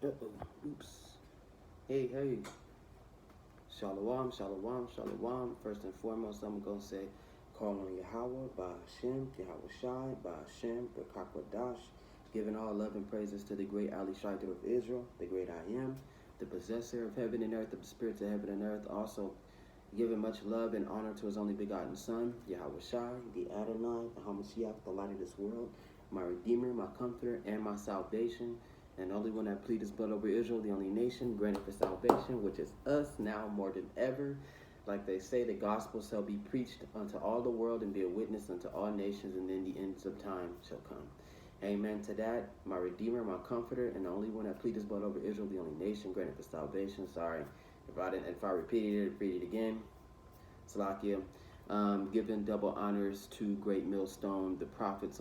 Oops. Hey. Shalom, shalom, shalom. First and foremost, I'm going to say, call on Yahweh, by Hashem, Yahweh Shai, by Hashem, B'Kakwadash, giving all love and praises to the great Ali Shaitan of Israel, the great I Am, the possessor of heaven and earth, of the spirits of heaven and earth, also giving much love and honor to his only begotten Son, Yahweh Shai, the Adonai, the Hamashiach, the light of this world, my Redeemer, my Comforter, and my salvation, and the only one that plead his blood over Israel, the only nation granted for salvation, which is us now more than ever. Like they say, the gospel shall be preached unto all the world and be a witness unto all nations, and then the ends of time shall come. Amen to that, my Redeemer, my Comforter, and the only one that plead his blood over Israel, the only nation granted for salvation. Sorry if I repeated it again. Salakia. Giving double honors to great millstone, the prophets,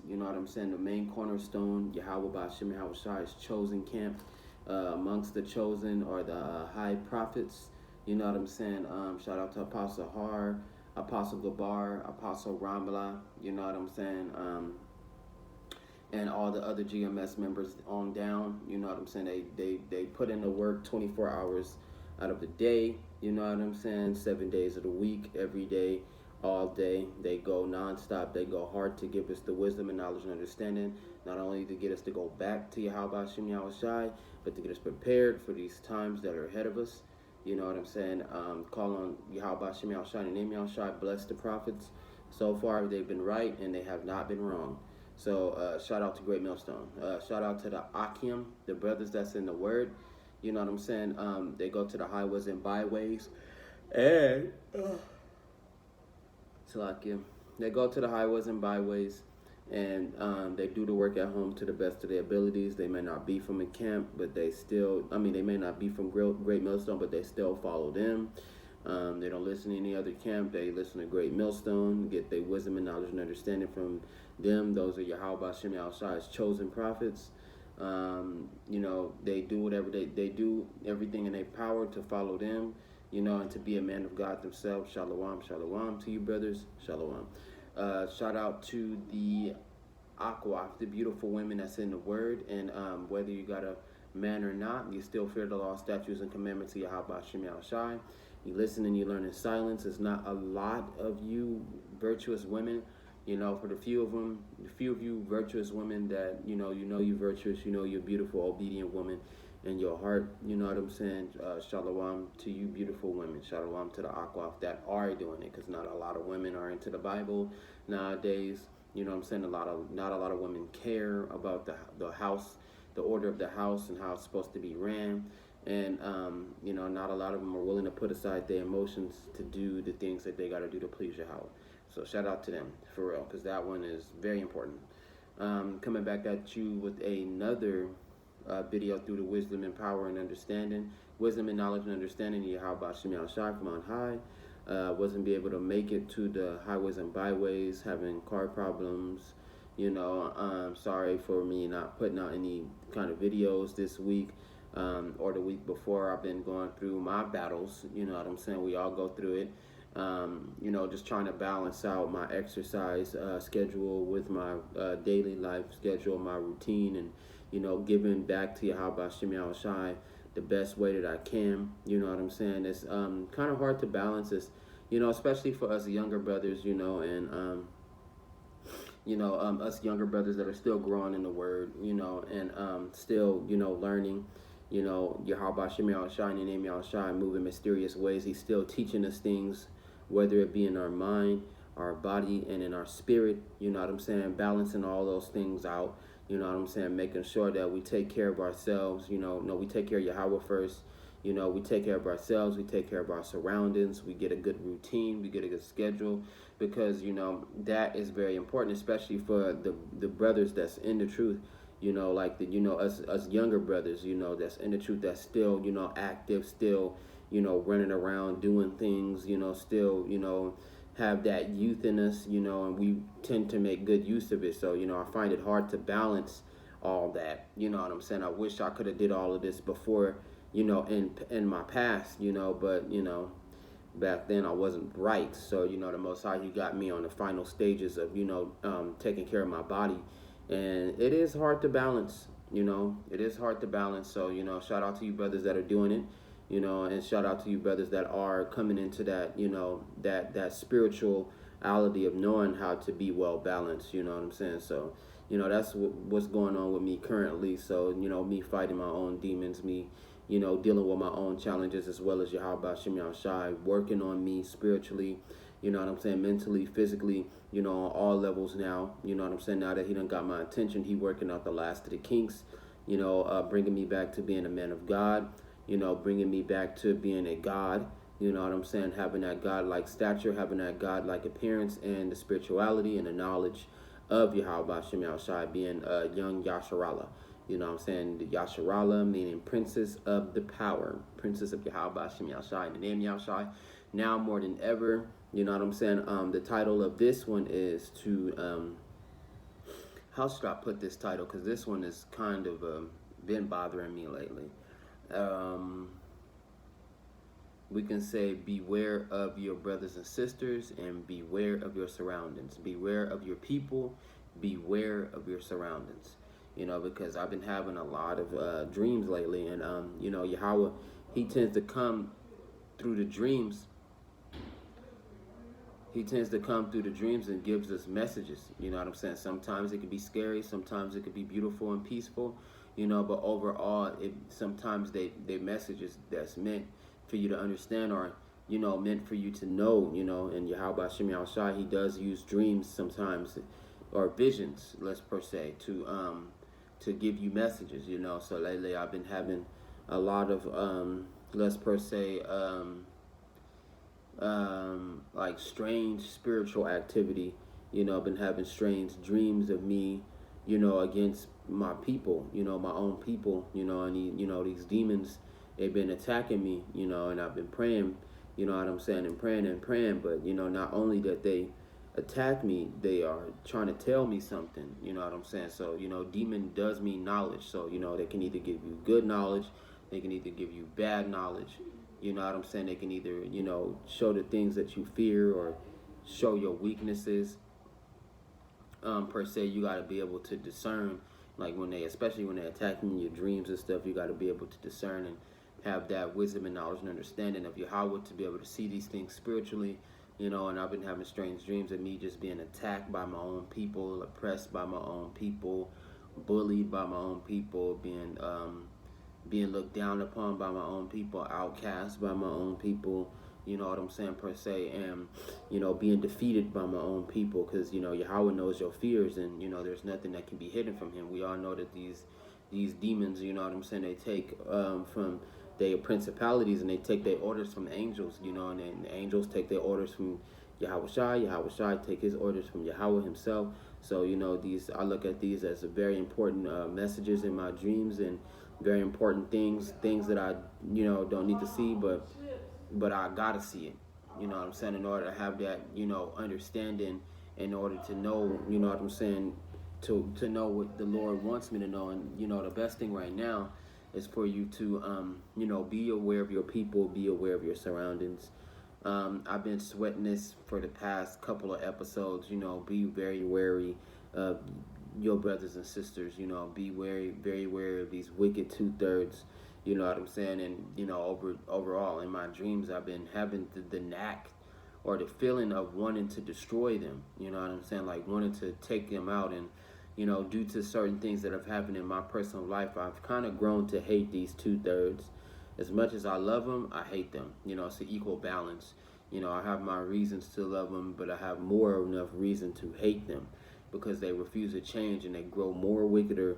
you know what I'm saying, the main cornerstone, Yahweh Ba'Shem Yahweh Shai's chosen camp. Amongst the chosen are the high prophets, you know what I'm saying. Shout out to Apostle Har, Apostle Gabar, Apostle Ramala, you know what I'm saying. And all the other GMS members on down, you know what I'm saying. They put in the work 24 hours out of the day, you know what I'm saying, 7 days of the week, every day, all day. They go nonstop. They go hard to give us the wisdom and knowledge and understanding, not only to get us to go back to Yahweh Hashem Yahweh Shai, but to get us prepared for these times that are ahead of us. You know what I'm saying? Call on Yahweh Hashem Yahweh Shai and name Yahweh Shai. Bless the prophets. So far, they've been right and they have not been wrong. So shout out to Great Millstone. Shout out to the Akim, the brothers that's in the Word. You know what I'm saying? They go to the highways and byways. And Salakia. They go to the highways and byways, and they do the work at home to the best of their abilities. They may not be from a camp, but they may not be from Great Millstone, but they still follow them. They don't listen to any other camp. They listen to Great Millstone, get their wisdom and knowledge and understanding from them. Those are Yahweh Hashem Yahweh Shai's chosen prophets. They do whatever they do, everything in their power to follow them, and to be a man of God themselves. Shalom, shalom to you, brothers. Shalom. Shout out to the Aqua, the beautiful women that's in the Word, and whether you got a man or not, you still fear the law, statutes, and commandments of Yahweh Hashem Yahweh Shai. You listen and you learn in silence. There's not a lot of you virtuous women. For the few of you virtuous women that, you're virtuous, you're beautiful, obedient woman in your heart, you know what I'm saying? Shalom to you beautiful women. Shalom to the Akwaf that are doing it, because not a lot of women are into the Bible nowadays. You know what I'm saying? Not a lot of women care about the house, the order of the house and how it's supposed to be ran. And, not a lot of them are willing to put aside their emotions to do the things that they got to do to please Yahweh. So shout out to them, for real, because that one is very important. Coming back at you with another video through the wisdom and power and understanding. Wisdom and knowledge and understanding, Yahweh Hashem Yahweh Shai from on high. Wasn't be able to make it to the highways and byways, having car problems. Sorry for me not putting out any kind of videos this week. Or the week before. I've been going through my battles, you know what I'm saying? We all go through it. Just trying to balance out my exercise schedule with my daily life schedule, my routine, and, giving back to Yahweh Hashem Yahweh Shai the best way that I can, you know what I'm saying? It's kind of hard to balance this, especially for us younger brothers, and us younger brothers that are still growing in the Word, and still, learning. Yahweh Hashem Yahweh Shai, in your name Yahweh Shai, move in mysterious ways. He's still teaching us things, whether it be in our mind, our body, and in our spirit, you know what I'm saying? Balancing all those things out, you know what I'm saying? Making sure that we take care of ourselves, we take care of Yahweh first. We take care of ourselves, we take care of our surroundings, we get a good routine, we get a good schedule, because, that is very important, especially for the brothers that's in the truth. Us younger brothers, that's in the truth, that's still, active, still, running around, doing things, still, have that youth in us, and we tend to make good use of it. So, I find it hard to balance all that, you know what I'm saying? I wish I could have did all of this before, in my past, but, back then I wasn't right. So, the Most High, He got me on the final stages of, taking care of my body. And it is hard to balance, It is hard to balance. So, shout out to you brothers that are doing it, and shout out to you brothers that are coming into that, that spirituality of knowing how to be well balanced. You know what I'm saying? So, that's what's going on with me currently. So, me fighting my own demons, me, dealing with my own challenges, as well as Yahweh Shem Shai, working on me spiritually, mentally, physically, on all levels now. You know what I'm saying? Now that he done got my attention, he working out the last of the kinks, bringing me back to being a man of God, bringing me back to being a God, you know what I'm saying? Having that God-like stature, having that God-like appearance, and the spirituality and the knowledge of Yahweh Shem Shai, being a young Yasharala. You know what I'm saying? The Yasharala meaning princess of the power, princess of Yahweh Shem Shai, the name Yahshai. Now more than ever, you know what I'm saying? The title of this one is to, how should I put this title? Because this one has kind of been bothering me lately. We can say beware of your brothers and sisters and beware of your surroundings. Beware of your people, beware of your surroundings. Because I've been having a lot of dreams lately, and Yahweh, he tends to come through the dreams. He tends to come through the dreams and gives us messages. You know what I'm saying? Sometimes it can be scary, sometimes it can be beautiful and peaceful, but overall, sometimes they messages that's meant for you to understand, or meant for you to know, and Yahweh Shem Shai, he does use dreams sometimes, or visions, let's per se, to give you messages, So lately I've been having a lot of let's per se like strange spiritual activity. I've been having strange dreams of me, against my people, my own people, and these demons, they've been attacking me, and I've been praying, you know what I'm saying, and praying, but, not only that they attack me, they are trying to tell me something, you know what I'm saying? So, demon does mean knowledge, so, they can either give you good knowledge, they can either give you bad knowledge, you know what I'm saying? They can either, show the things that you fear or show your weaknesses. Per se, you got to be able to discern, like especially when they attack you in your dreams and stuff, you got to be able to discern and have that wisdom and knowledge and understanding of Yahweh to be able to see these things spiritually, and I've been having strange dreams of me just being attacked by my own people, oppressed by my own people, bullied by my own people, being looked down upon by my own people, outcast by my own people, you know what I'm saying, per se, and, being defeated by my own people, because, Yahweh knows your fears, and, there's nothing that can be hidden from him. We all know that these demons, you know what I'm saying, they take from their principalities, and they take their orders from the angels, and then the angels take their orders from Yahweh Shai take his orders from Yahweh himself. So, I look at these as very important messages in my dreams, and very important things that I, don't need to see, but I gotta see it, you know what I'm saying, in order to have that, understanding, in order to know, you know what I'm saying, to know what the Lord wants me to know. And, the best thing right now is for you to, be aware of your people, be aware of your surroundings. I've been sweating this for the past couple of episodes, be very wary of your brothers and sisters, be very wary of these wicked 2/3, you know what I'm saying, and, overall, in my dreams, I've been having the knack or the feeling of wanting to destroy them, you know what I'm saying, like wanting to take them out, and, due to certain things that have happened in my personal life, I've kind of grown to hate these 2/3. As much as I love them, I hate them. It's an equal balance. I have my reasons to love them, but I have more enough reason to hate them, because they refuse to change, and they grow more wickeder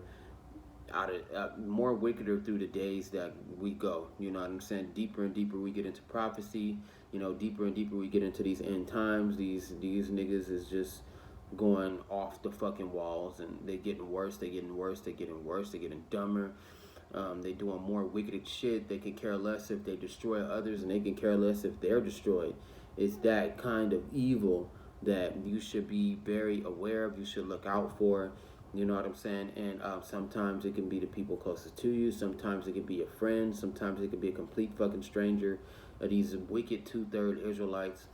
through the days that we go. You know what I'm saying? Deeper and deeper we get into prophecy. Deeper and deeper we get into these end times. These niggas is just going off the fucking walls, and they getting worse. They getting worse. They getting worse. They getting dumber. They doing more wicked shit. They can care less if they destroy others, and they can care less if they're destroyed. It's that kind of evil that you should be very aware of. You should look out for. You know what I'm saying? And sometimes it can be the people closest to you. Sometimes it can be a friend. Sometimes it can be a complete fucking stranger. These wicked 2/3 Israelites.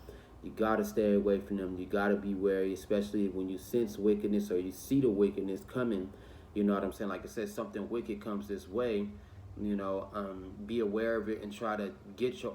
You gotta stay away from them. You gotta be wary, especially when you sense wickedness or you see the wickedness coming. You know what I'm saying? Like I said, something wicked comes this way, be aware of it and try to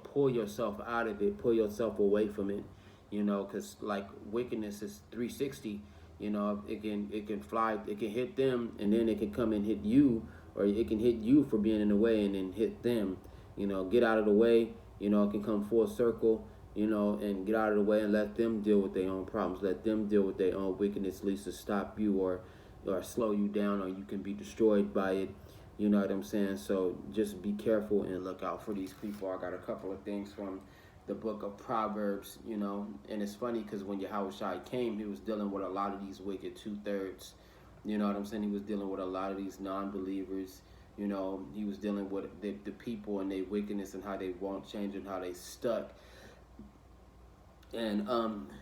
pull yourself out of it, pull yourself away from it, because like wickedness is 360. It can fly, it can hit them, and then it can come and hit you, or it can hit you for being in the way and then hit them. Get out of the way. It can come full circle. And get out of the way and let them deal with their own problems. Let them deal with their own wickedness, at least to stop you or slow you down, or you can be destroyed by it. You know what I'm saying? So just be careful and look out for these people. I got a couple of things from the book of Proverbs, and it's funny because when Yahushua came, he was dealing with a lot of these wicked 2/3. You know what I'm saying? He was dealing with a lot of these non-believers. He was dealing with the people and their wickedness and how they won't change and how they stuck. And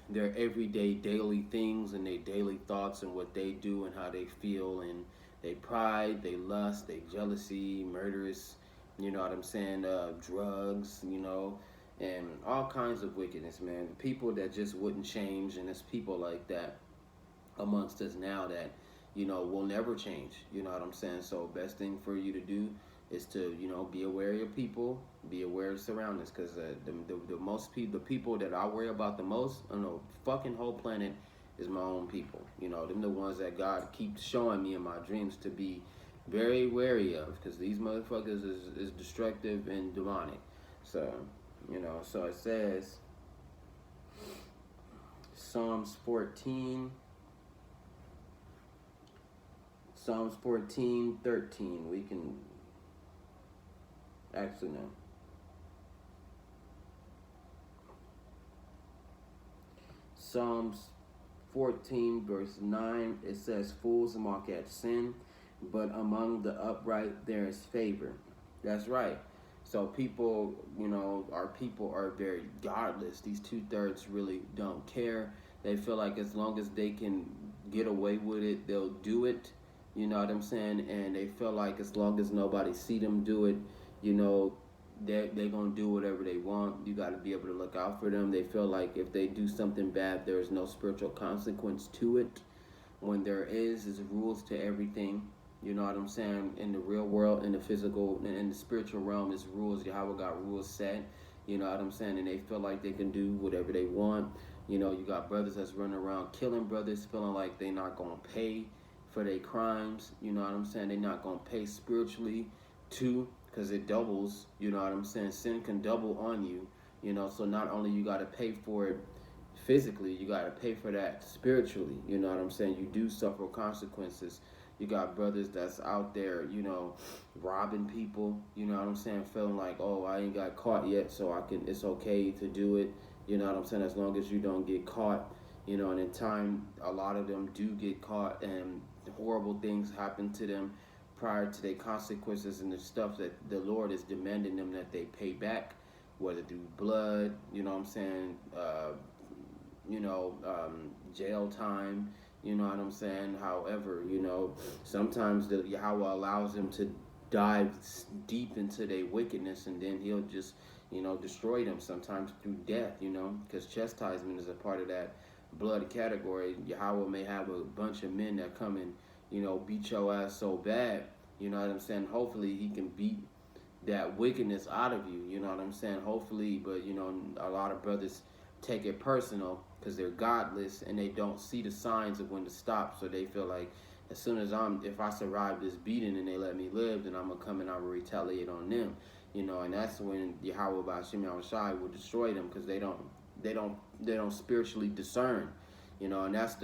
their everyday, daily things and their daily thoughts and what they do and how they feel and they pride, they lust, they jealousy, murderous, you know what I'm saying, drugs, and all kinds of wickedness, man. People that just wouldn't change, and it's people like that amongst us now that, will never change. You know what I'm saying? So best thing for you to do is to, be aware of your people, be aware of surroundings, because the people that I worry about the most on the fucking whole planet is my own people. Them the ones that God keeps showing me in my dreams to be very wary of, because these motherfuckers is destructive and demonic. So, so it says, Psalms 14, 13. We can, actually no. Psalms 14 verse 9, it says, fools mock at sin, but among the upright there is favor. That's right. So people, our people are very godless. These 2/3 really don't care. They feel like as long as they can get away with it, they'll do it. You know what I'm saying? And they feel like as long as nobody see them do it, they're going to do whatever they want. You got to be able to look out for them. They feel like if they do something bad, there is no spiritual consequence to it. When there is rules to everything. You know what I'm saying? In the real world, in the physical, in the spiritual realm, there's rules. Yahweh got rules set. You know what I'm saying? And they feel like they can do whatever they want. You got brothers that's running around killing brothers, feeling like they're not going to pay for their crimes. You know what I'm saying? They're not going to pay spiritually too, because it doubles. You know what I'm saying? Sin can double on you. So not only you got to pay for it physically, you got to pay for that spiritually. You know what I'm saying? You do suffer consequences. You got brothers that's out there, robbing people. You know what I'm saying? Feeling like, oh, I ain't got caught yet, so it's okay to do it. You know what I'm saying? As long as you don't get caught. And in time, a lot of them do get caught, and horrible things happen to them prior to their consequences and the stuff that the Lord is demanding them that they pay back, whether through blood, you know what I'm saying, jail time, you know what I'm saying? However, sometimes the Yahweh allows them to dive deep into their wickedness, and then he'll just, destroy them sometimes through death, because chastisement is a part of that blood category. Yahweh may have a bunch of men that come and, beat your ass so bad, you know what I'm saying? Hopefully he can beat that wickedness out of you, you know what I'm saying? Hopefully, but, a lot of brothers take it personal because they're godless and they don't see the signs of when to stop. So they feel like as soon as if I survive this beating and they let me live, then I'm gonna come and I'm gonna retaliate on them, and that's when Yahweh Ba'Shem Yahushai will destroy them, because they don't spiritually discern, and that's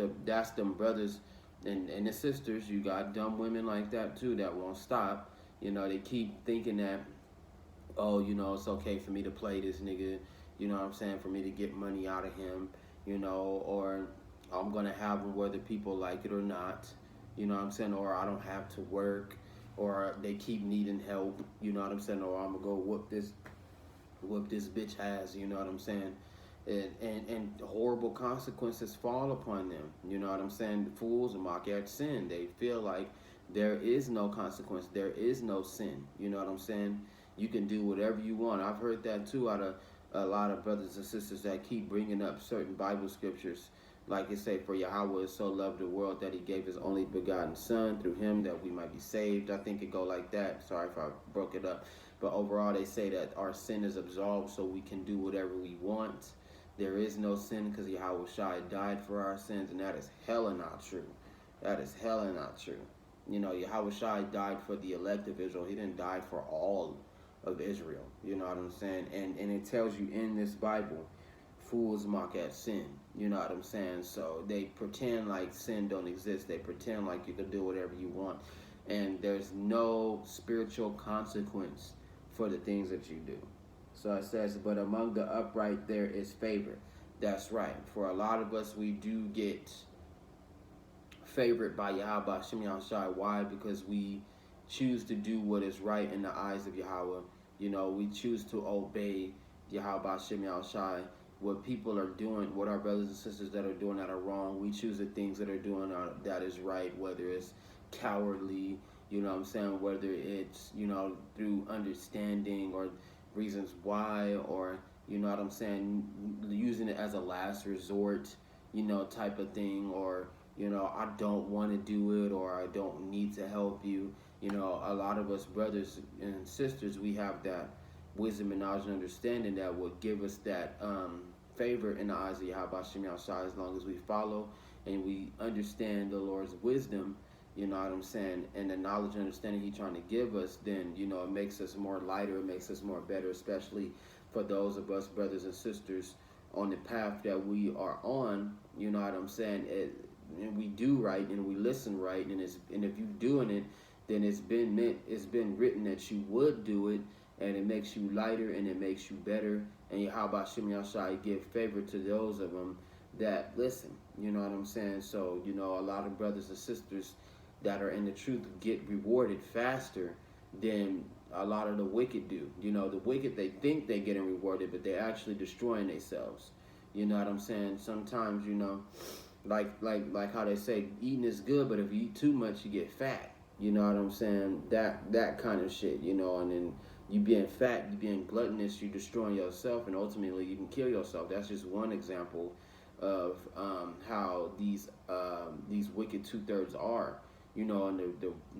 them brothers and the sisters. You got dumb women like that too that won't stop. They keep thinking that, oh, it's okay for me to play this nigga, you know what I'm saying, for me to get money out of him, or I'm going to have him whether people like it or not, you know what I'm saying, or I don't have to work, or they keep needing help, you know what I'm saying, or I'm going to go whoop this bitch ass, you know what I'm saying, and horrible consequences fall upon them, you know what I'm saying. Fools mock at sin. They feel like there is no consequence, there is no sin, you know what I'm saying. You can do whatever you want. I've heard that too out of a lot of brothers and sisters that keep bringing up certain Bible scriptures, Like it say, for Yahweh so loved the world that he gave his only begotten son, through him that we might be saved. I think it go like that. Sorry if I broke it up. But overall, they say that our sin is absolved so we can do whatever we want. There is no sin because Yahweh Shai died for our sins, and that is hella not true. That is hella not true. You know, Yahweh Shai died for the elect of Israel. He didn't die for all of Israel. You know what I'm saying? And it tells you in this Bible, fools mock at sin. You know what I'm saying? So they pretend like sin don't exist. They pretend like you can do whatever you want. And there's no spiritual consequence for the things that you do. So it says, but among the upright there is favor. That's right. For a lot of us, we do get favored by Yahweh Shem Shai. Why? Because we choose to do what is right in the eyes of Yahweh. You know, we choose to obey Yahweh Shem Shai. What people are doing, what our brothers and sisters that are doing that are wrong, we choose the things that are doing that is right, whether it's cowardly, you know what I'm saying, whether it's, you know, through understanding or reasons why, or, you know what I'm saying, using it as a last resort, you know, type of thing, or, you know, I don't want to do it, or I don't need to help you. You know, a lot of us brothers and sisters, we have that wisdom and knowledge and understanding that will give us that favor in the eyes of Yahweh Shem Shai, as long as we follow and we understand the Lord's wisdom, you know what I'm saying, and the knowledge and understanding He's trying to give us, then, you know, it makes us more lighter, it makes us more better, especially for those of us brothers and sisters on the path that we are on, you know what I'm saying, and we do right and we listen right, and if you're doing it, then it's been written that you would do it, and it makes you lighter and it makes you better. And Yahweh Shem Yashai give favor to those of them that listen. You know what I'm saying? So, you know, a lot of brothers and sisters that are in the truth get rewarded faster than a lot of the wicked do. You know, the wicked, they think they're getting rewarded, but they're actually destroying themselves. You know what I'm saying? Sometimes, you know, like how they say, eating is good, but if you eat too much, you get fat. You know what I'm saying? That kind of shit, you know, and then you being fat, you being gluttonous, you destroying yourself, and ultimately you can kill yourself. That's just one example of how these wicked 2/3 are, you know, and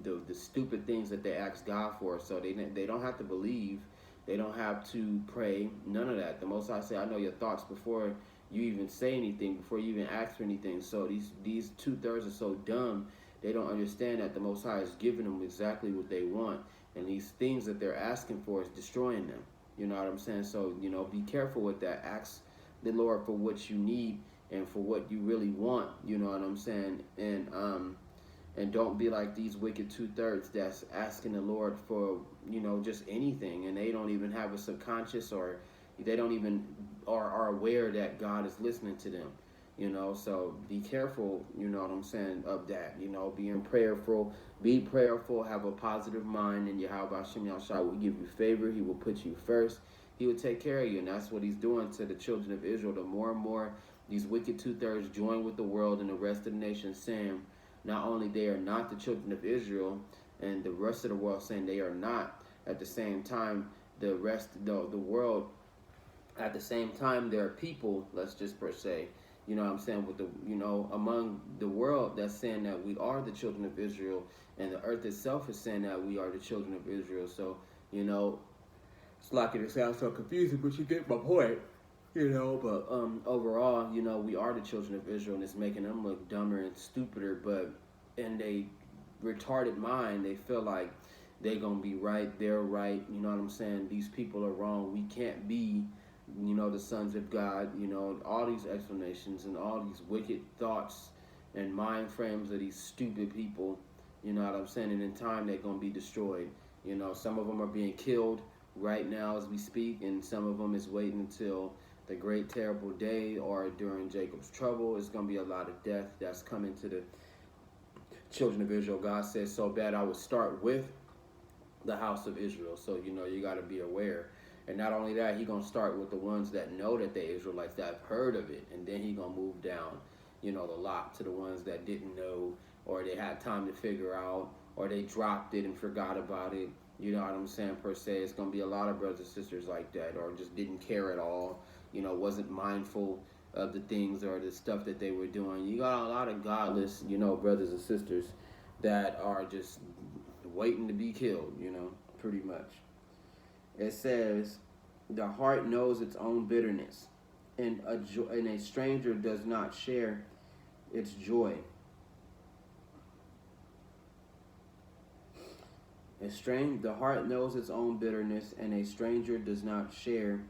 the stupid things that they ask God for. So they don't have to believe, they don't have to pray, none of that. The Most High say, I know your thoughts before you even say anything, before you even ask for anything. So these 2/3 are so dumb. They don't understand that the Most High is giving them exactly what they want. And these things that they're asking for is destroying them. You know what I'm saying? So, you know, be careful with that. Ask the Lord for what you need and for what you really want. You know what I'm saying? And don't be like these wicked 2/3 that's asking the Lord for, you know, just anything. And they don't even have a subconscious, or they don't even are aware that God is listening to them. You know, so be careful, you know what I'm saying, of that. You know, be prayerful, have a positive mind, and Yahweh Shem Yashai will give you favor. He will put you first. He will take care of you, and that's what He's doing to the children of Israel. The more and more these wicked 2/3 join with the world and the rest of the nation, saying not only they are not the children of Israel, and the rest of the world saying they are not. At the same time, the world, at the same time, there are people, let's just per se, you know what I'm saying, with the, you know, among the world that's saying that we are the children of Israel, and the earth itself is saying that we are the children of Israel. So, you know, it's like it sounds so confusing, but you get my point, you know. But overall, you know, we are the children of Israel, and it's making them look dumber and stupider. But in they retarded mind, they feel like they're gonna be right, they're right. You know what I'm saying? These people are wrong. We can't be, you know, the sons of God, you know, all these explanations and all these wicked thoughts and mind frames of these stupid people, you know what I'm saying, and in time they're going to be destroyed. You know, some of them are being killed right now as we speak, and some of them is waiting until the great terrible day or during Jacob's trouble. It's going to be a lot of death that's coming to the children of Israel. God says, so bad I would start with the house of Israel. So, you know, you got to be aware. And not only that, He's going to start with the ones that know that they're Israelites, that have heard of it. And then He's going to move down, you know, the lot to the ones that didn't know, or they had time to figure out, or they dropped it and forgot about it. You know what I'm saying, per se. It's going to be a lot of brothers and sisters like that, or just didn't care at all, you know, wasn't mindful of the things or the stuff that they were doing. You got a lot of godless, brothers and sisters that are just waiting to be killed, pretty much. It says, the heart knows its own bitterness, and a stranger does not share its joy. The heart knows its own bitterness, and a stranger does not share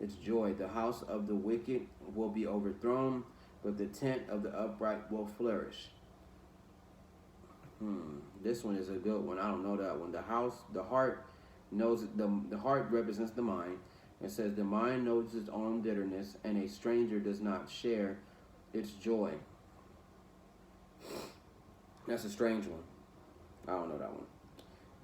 its joy. The house of the wicked will be overthrown, but the tent of the upright will flourish. This one is a good one. I don't know that one. The heart knows the heart represents the mind. It says the mind knows its own bitterness, and a stranger does not share its joy. That's a strange one. I don't know that one.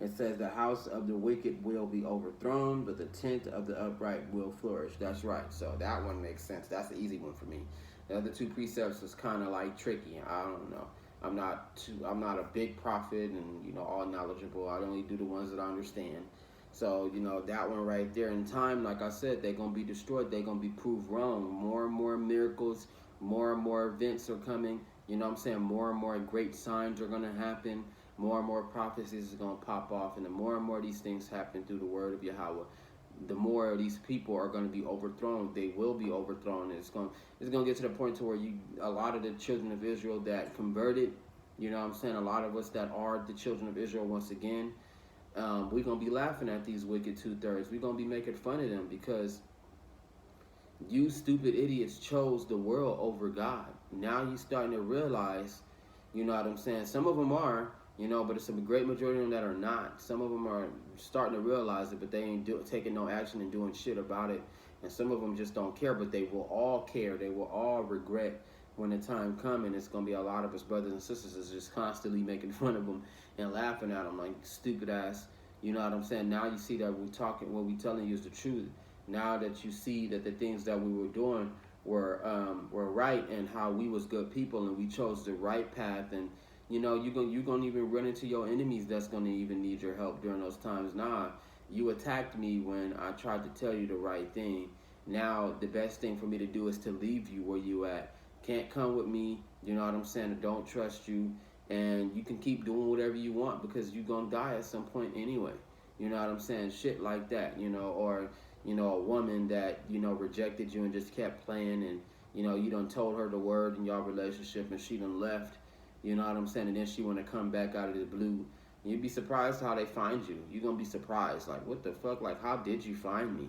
It says the house of the wicked will be overthrown, but the tent of the upright will flourish. That's right. So that one makes sense. That's the easy one for me. The other two precepts was kind of like tricky. I don't know. I'm not a big prophet and all knowledgeable. I only do the ones that I understand. So that one right there. In time, like I said, they're gonna be destroyed. They're gonna be proved wrong. More and more miracles, more and more events are coming. More and more great signs are gonna happen. More and more prophecies is going to pop off, and the more and more these things happen through the word of Yahweh, the more these people are going to be overthrown. They will be overthrown. It's going to get to the point to where a lot of the children of Israel that converted, a lot of us that are the children of Israel once again, we're going to be laughing at these wicked 2/3. We're going to be making fun of them because you stupid idiots chose the world over God. Now you're starting to realize, some of them are, but it's a great majority of them that are not. Some of them are starting to realize it, but they ain't taking no action and doing shit about it. And some of them just don't care, but they will all care. They will all regret when the time comes, and it's going to be a lot of us brothers and sisters is just constantly making fun of them and laughing at them like stupid ass. Now you see that what we telling you is the truth. Now that you see that the things that we were doing were right, and how we was good people and we chose the right path, and you're gonna even run into your enemies that's gonna even need your help during those times. Nah, you attacked me when I tried to tell you the right thing. Now the best thing for me to do is to leave you where you at. Can't come with me, I don't trust you, and you can keep doing whatever you want because you're gonna die at some point anyway. Shit like that, or a woman that, rejected you and just kept playing, and you done told her the word in your relationship and she done left. And then she want to come back out of the blue. You'd be surprised how they find you. You're going to be surprised. Like, what the fuck? Like, how did you find me?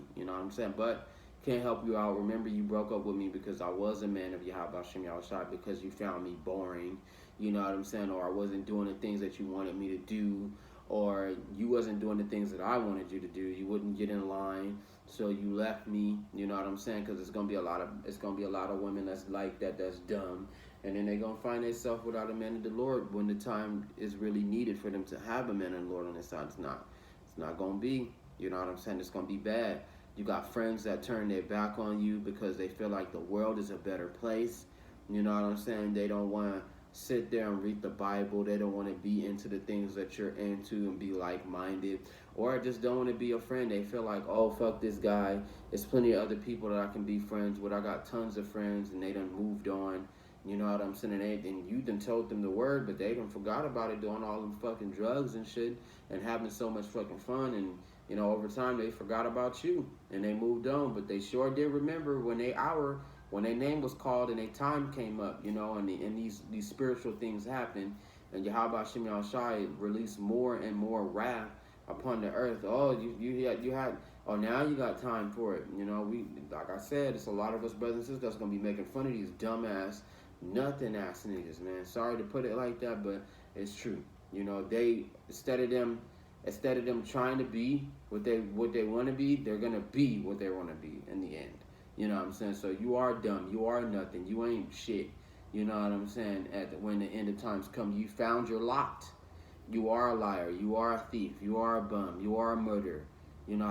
But can't help you out. Remember, you broke up with me because I was a man of Yahweh Shem Yahushua, because you found me boring. Or I wasn't doing the things that you wanted me to do. Or you wasn't doing the things that I wanted you to do. You wouldn't get in line. So you left me. Because it's going to be a lot of women that's like that, that's dumb. And then they're going to find themselves without a man of the Lord when the time is really needed for them to have a man of the Lord on their side. It's not going to be. It's going to be bad. You got friends that turn their back on you because they feel like the world is a better place. They don't want to sit there and read the Bible. They don't want to be into the things that you're into and be like-minded. Or just don't want to be a friend. They feel like, oh, fuck this guy. There's plenty of other people that I can be friends with. I got tons of friends and they done moved on. And you done told them the word, but they done forgot about it, doing all them fucking drugs and shit and having so much fucking fun. And, over time, they forgot about you and they moved on. But they sure did remember when their name was called and their time came up, and these spiritual things happened. And Yahweh Shem Yahushua released more and more wrath upon the earth. Oh, now you got time for it. Like I said, it's a lot of us brothers and sisters that's going to be making fun of these dumbass, nothing ass niggas, man. Sorry to put it like that, but it's true. They instead of them trying to be what they want to be, they're gonna be what they want to be in the end. So you are dumb, you are nothing, you ain't shit. When the end of times come, you found your lot. You are a liar, you are a thief, you are a bum, you are a murderer. You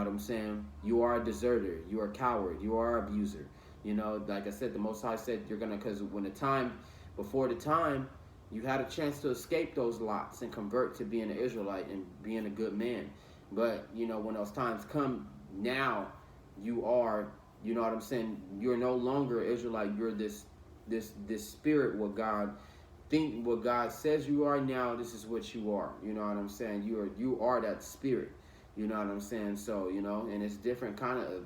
are a deserter, you are a coward, you are an abuser. Like I said, the Most High said because before the time, you had a chance to escape those lots and convert to being an Israelite and being a good man. But, when those times come, now you are You know what I'm saying? You're no longer Israelite. You're this spirit. What God says you are now. This is what you are. You know what I'm saying? You are that spirit. You know what I'm saying? So and it's different kind of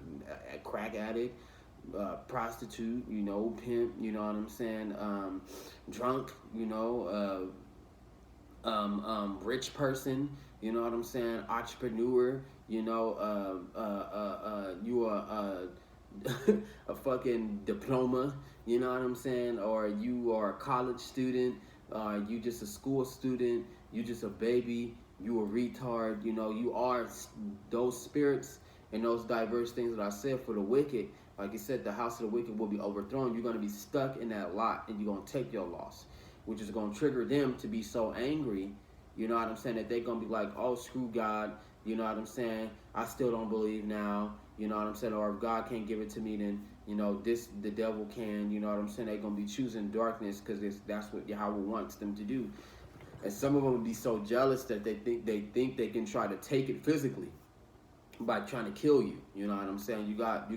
crack addict, prostitute. Pimp. You know what I'm saying? Drunk. Rich person. You know what I'm saying? Entrepreneur. You are a fucking diploma. You know what I'm saying? Or you are a college student. You just a school student. You just a baby. You a retard. You are those spirits and those diverse things that I said for the wicked. Like you said, the house of the wicked will be overthrown. You're going to be stuck in that lot, and you're going to take your loss, which is going to trigger them to be so angry, you know what I'm saying, that they're going to be like, oh, screw God, you know what I'm saying, I still don't believe now, you know what I'm saying, or if God can't give it to me, then, the devil can, you know what I'm saying, they're going to be choosing darkness because that's what Yahweh wants them to do. And some of them will be so jealous that they think they can try to take it physically by trying to kill you, you know what I'm saying. You got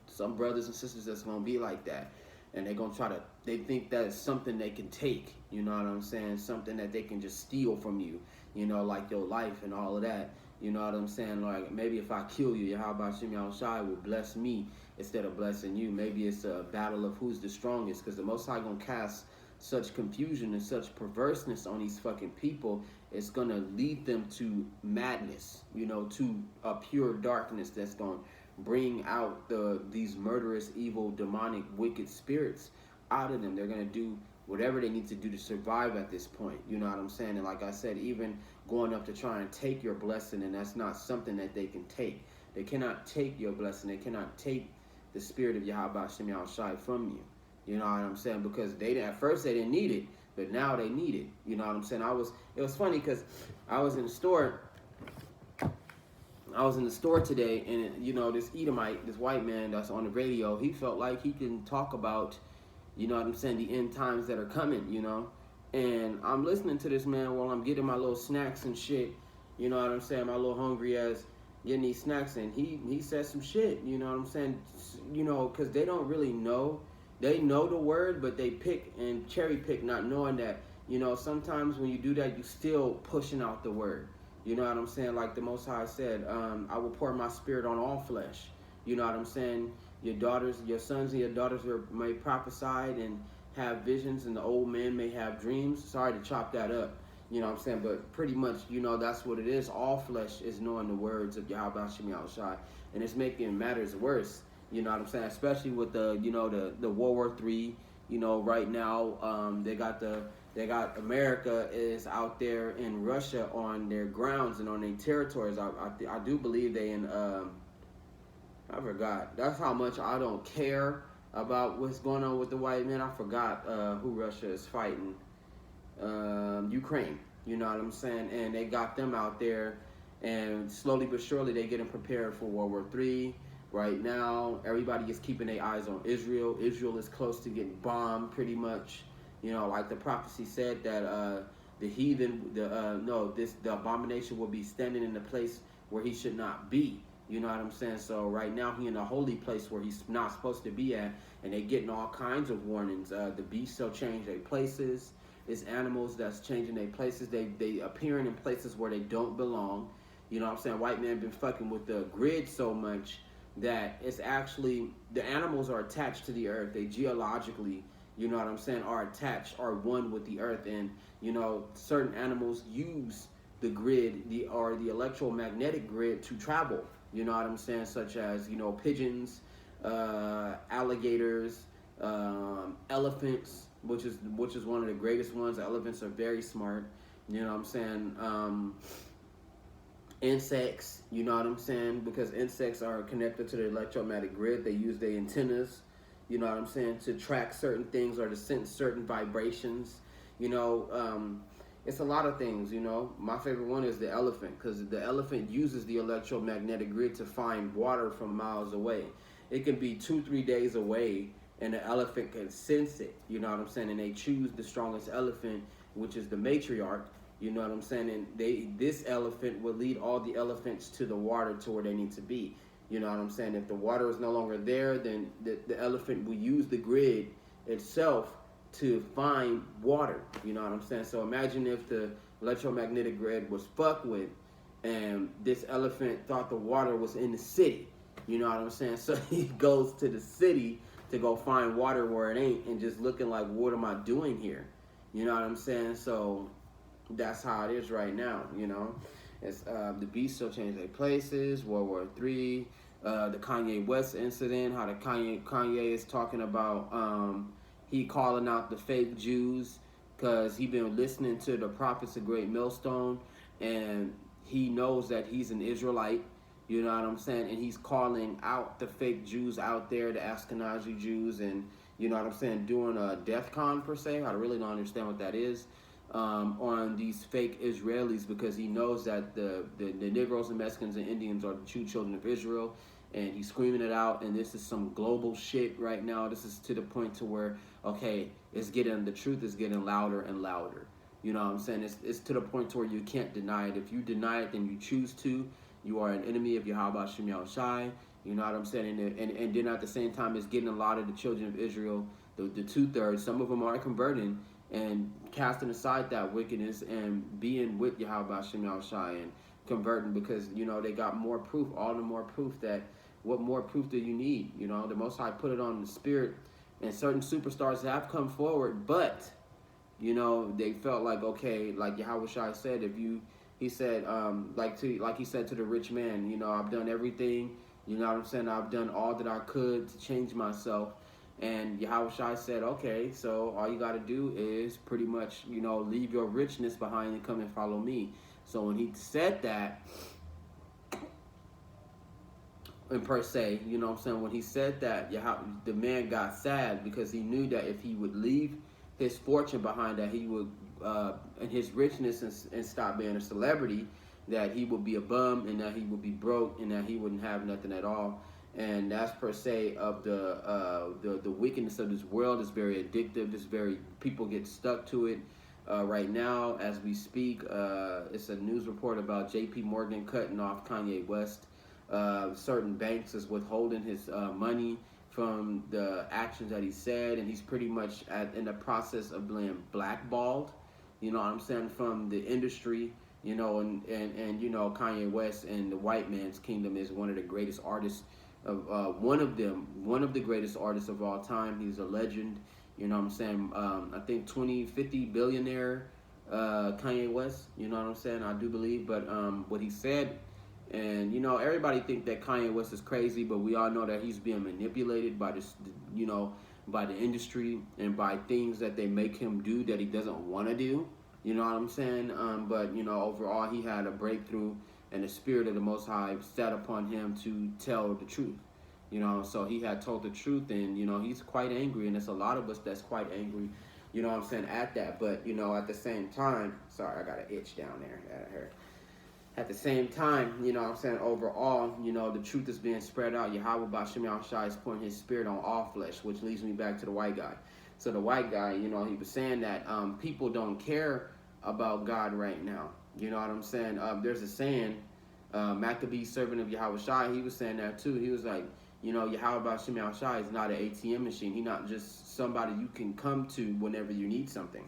some brothers and sisters that's going to be like that. And they're going to they think that it's something they can take, you know what I'm saying? Something that they can just steal from you, like your life and all of that. You know what I'm saying? Like, maybe if I kill you, Yahweh Shem Yahushai will bless me instead of blessing you. Maybe it's a battle of who's the strongest, because the Most High going to cast such confusion and such perverseness on these fucking people. It's going to lead them to madness, to a pure darkness that's going to bring out these murderous, evil, demonic, wicked spirits out of them. They're going to do whatever they need to do to survive at this point. You know what I'm saying? And like I said, even going up to try and take your blessing, and that's not something that they can take. They cannot take your blessing. They cannot take the spirit of Yahweh Shem Yahushai from you. You know what I'm saying? Because at first they didn't need it, but now they need it. You know what I'm saying? It was funny because I was in the store. Today, and this Edomite, this white man that's on the radio, he felt like he can talk about, you know what I'm saying, the end times that are coming, And I'm listening to this man while I'm getting my little snacks and shit, you know what I'm saying, my little hungry ass getting these snacks, and he said some shit, you know what I'm saying, because they don't really know. They know the word, but they pick and cherry pick, not knowing that, sometimes when you do that, you still pushing out the word. You know what I'm saying? Like the Most High said, I will pour my spirit on all flesh. You know what I'm saying? Your sons and your daughters may prophesy and have visions, and the old men may have dreams. Sorry to chop that up. You know what I'm saying? But pretty much, that's what it is. All flesh is knowing the words of Yahweh Shem Yahushai, and it's making matters worse. You know what I'm saying? Especially with the World War III. Right now, they got America is out there in Russia on their grounds and on their territories. I do believe they in I forgot. That's how much I don't care about what's going on with the white man. I forgot who Russia is fighting. Ukraine. You know what I'm saying? And they got them out there, and slowly but surely they getting prepared for World War III. Right now, everybody is keeping their eyes on Israel. Israel is close to getting bombed, pretty much. Like the prophecy said that the heathen, the abomination will be standing in the place where he should not be. You know what I'm saying? So right now he in a holy place where he's not supposed to be at, and they getting all kinds of warnings. The beasts will change their places. It's animals that's changing their places. They appearing in places where they don't belong. You know what I'm saying? White man been fucking with the grid so much that it's actually, the animals are attached to the earth. They geologically, you know what I'm saying, are one with the earth. And, certain animals use the grid, the electromagnetic grid to travel. You know what I'm saying? Such as, pigeons, alligators, elephants, which is one of the greatest ones. Elephants are very smart. You know what I'm saying? Insects, you know what I'm saying? Because insects are connected to the electromagnetic grid. They use their antennas, you know what I'm saying, to track certain things or to sense certain vibrations. It's a lot of things, My favorite one is the elephant, because the elephant uses the electromagnetic grid to find water from miles away. It can be 2-3 days away, and the elephant can sense it, you know what I'm saying? And they choose the strongest elephant, which is the matriarch. You know what I'm saying? And this elephant will lead all the elephants to the water to where they need to be. You know what I'm saying? If the water is no longer there, then the elephant will use the grid itself to find water. You know what I'm saying? So imagine if the electromagnetic grid was fucked with, and this elephant thought the water was in the city. You know what I'm saying? So he goes to the city to go find water where it ain't, and just looking like, what am I doing here? You know what I'm saying? So that's how it is right now. You know, it's the beasts will change their places. World War III, the Kanye West incident. How the Kanye is talking about he calling out the fake Jews because he been listening to the prophets of Great Millstone, and he knows that he's an Israelite. You know what I'm saying? And he's calling out the fake Jews out there, the Ashkenazi Jews, and you know what I'm saying, doing a death con per se. I really don't understand what that is. On these fake Israelis, because he knows that the Negroes and Mexicans and Indians are the true children of Israel, and he's screaming it out. And this is some global shit right now. This is to the point to where, okay, the truth is getting louder and louder. You know what I'm saying? It's to the point to where you can't deny it. If you deny it, then you choose to. You are an enemy of Yahweh Shem Shai. You know what I'm saying? And then at the same time, it's getting a lot of the children of Israel, the 2/3. Some of them are converting and casting aside that wickedness and being with Yahweh Shem Shai and converting, because you know they got more proof, all the more proof that what more proof do you need? You know, the Most High put it on the spirit, and certain superstars have come forward, but you know they felt like, okay, like Yahweh Shai said, he said, like he said to the rich man, you know, I've done everything, you know what I'm saying, I've done all that I could to change myself. And Yahweh Shai said, okay, so all you got to do is pretty much, you know, leave your richness behind and come and follow me. So when he said that, and per se, you know what I'm saying, when he said that, the man got sad, because he knew that if he would leave his fortune behind, that he would, and his richness, and stop being a celebrity, that he would be a bum, and that he would be broke, and that he wouldn't have nothing at all. And that's per se of the wickedness of this world. Is very addictive. People get stuck to it. Right now, as we speak, it's a news report about J.P. Morgan cutting off Kanye West. Certain banks is withholding his money from the actions that he said, and he's pretty much in the process of being blackballed. You know what I'm saying, from the industry. You know, and you know, Kanye West and the white man's kingdom is one of the greatest artists. One of the greatest artists of all time. He's a legend. You know what I'm saying? I think 50 billionaire Kanye West. You know what I'm saying? I do believe. But what he said, and you know, everybody think that Kanye West is crazy, but we all know that he's being manipulated by this, you know, by the industry and by things that they make him do that he doesn't want to do. You know what I'm saying? But you know, overall, he had a breakthrough, and the spirit of the Most High sat upon him to tell the truth. You know, so he had told the truth, and you know, he's quite angry, and there's a lot of us that's quite angry. You know what I'm saying, at that. But you know, at the same time, sorry, I got an itch down there at her. At the same time, you know what I'm saying, overall, you know, the truth is being spread out. Yahweh B'Shem Yahushua is pouring his spirit on all flesh, which leads me back to the white guy. So the white guy, you know, he was saying that people don't care about God right now. You know what I'm saying? There's a saying, Maccabee, servant of Yahweh Shai, he was saying that too. He was like, you know, Yahweh B'Shem Yahushua is not an ATM machine. He's not just somebody you can come to whenever you need something.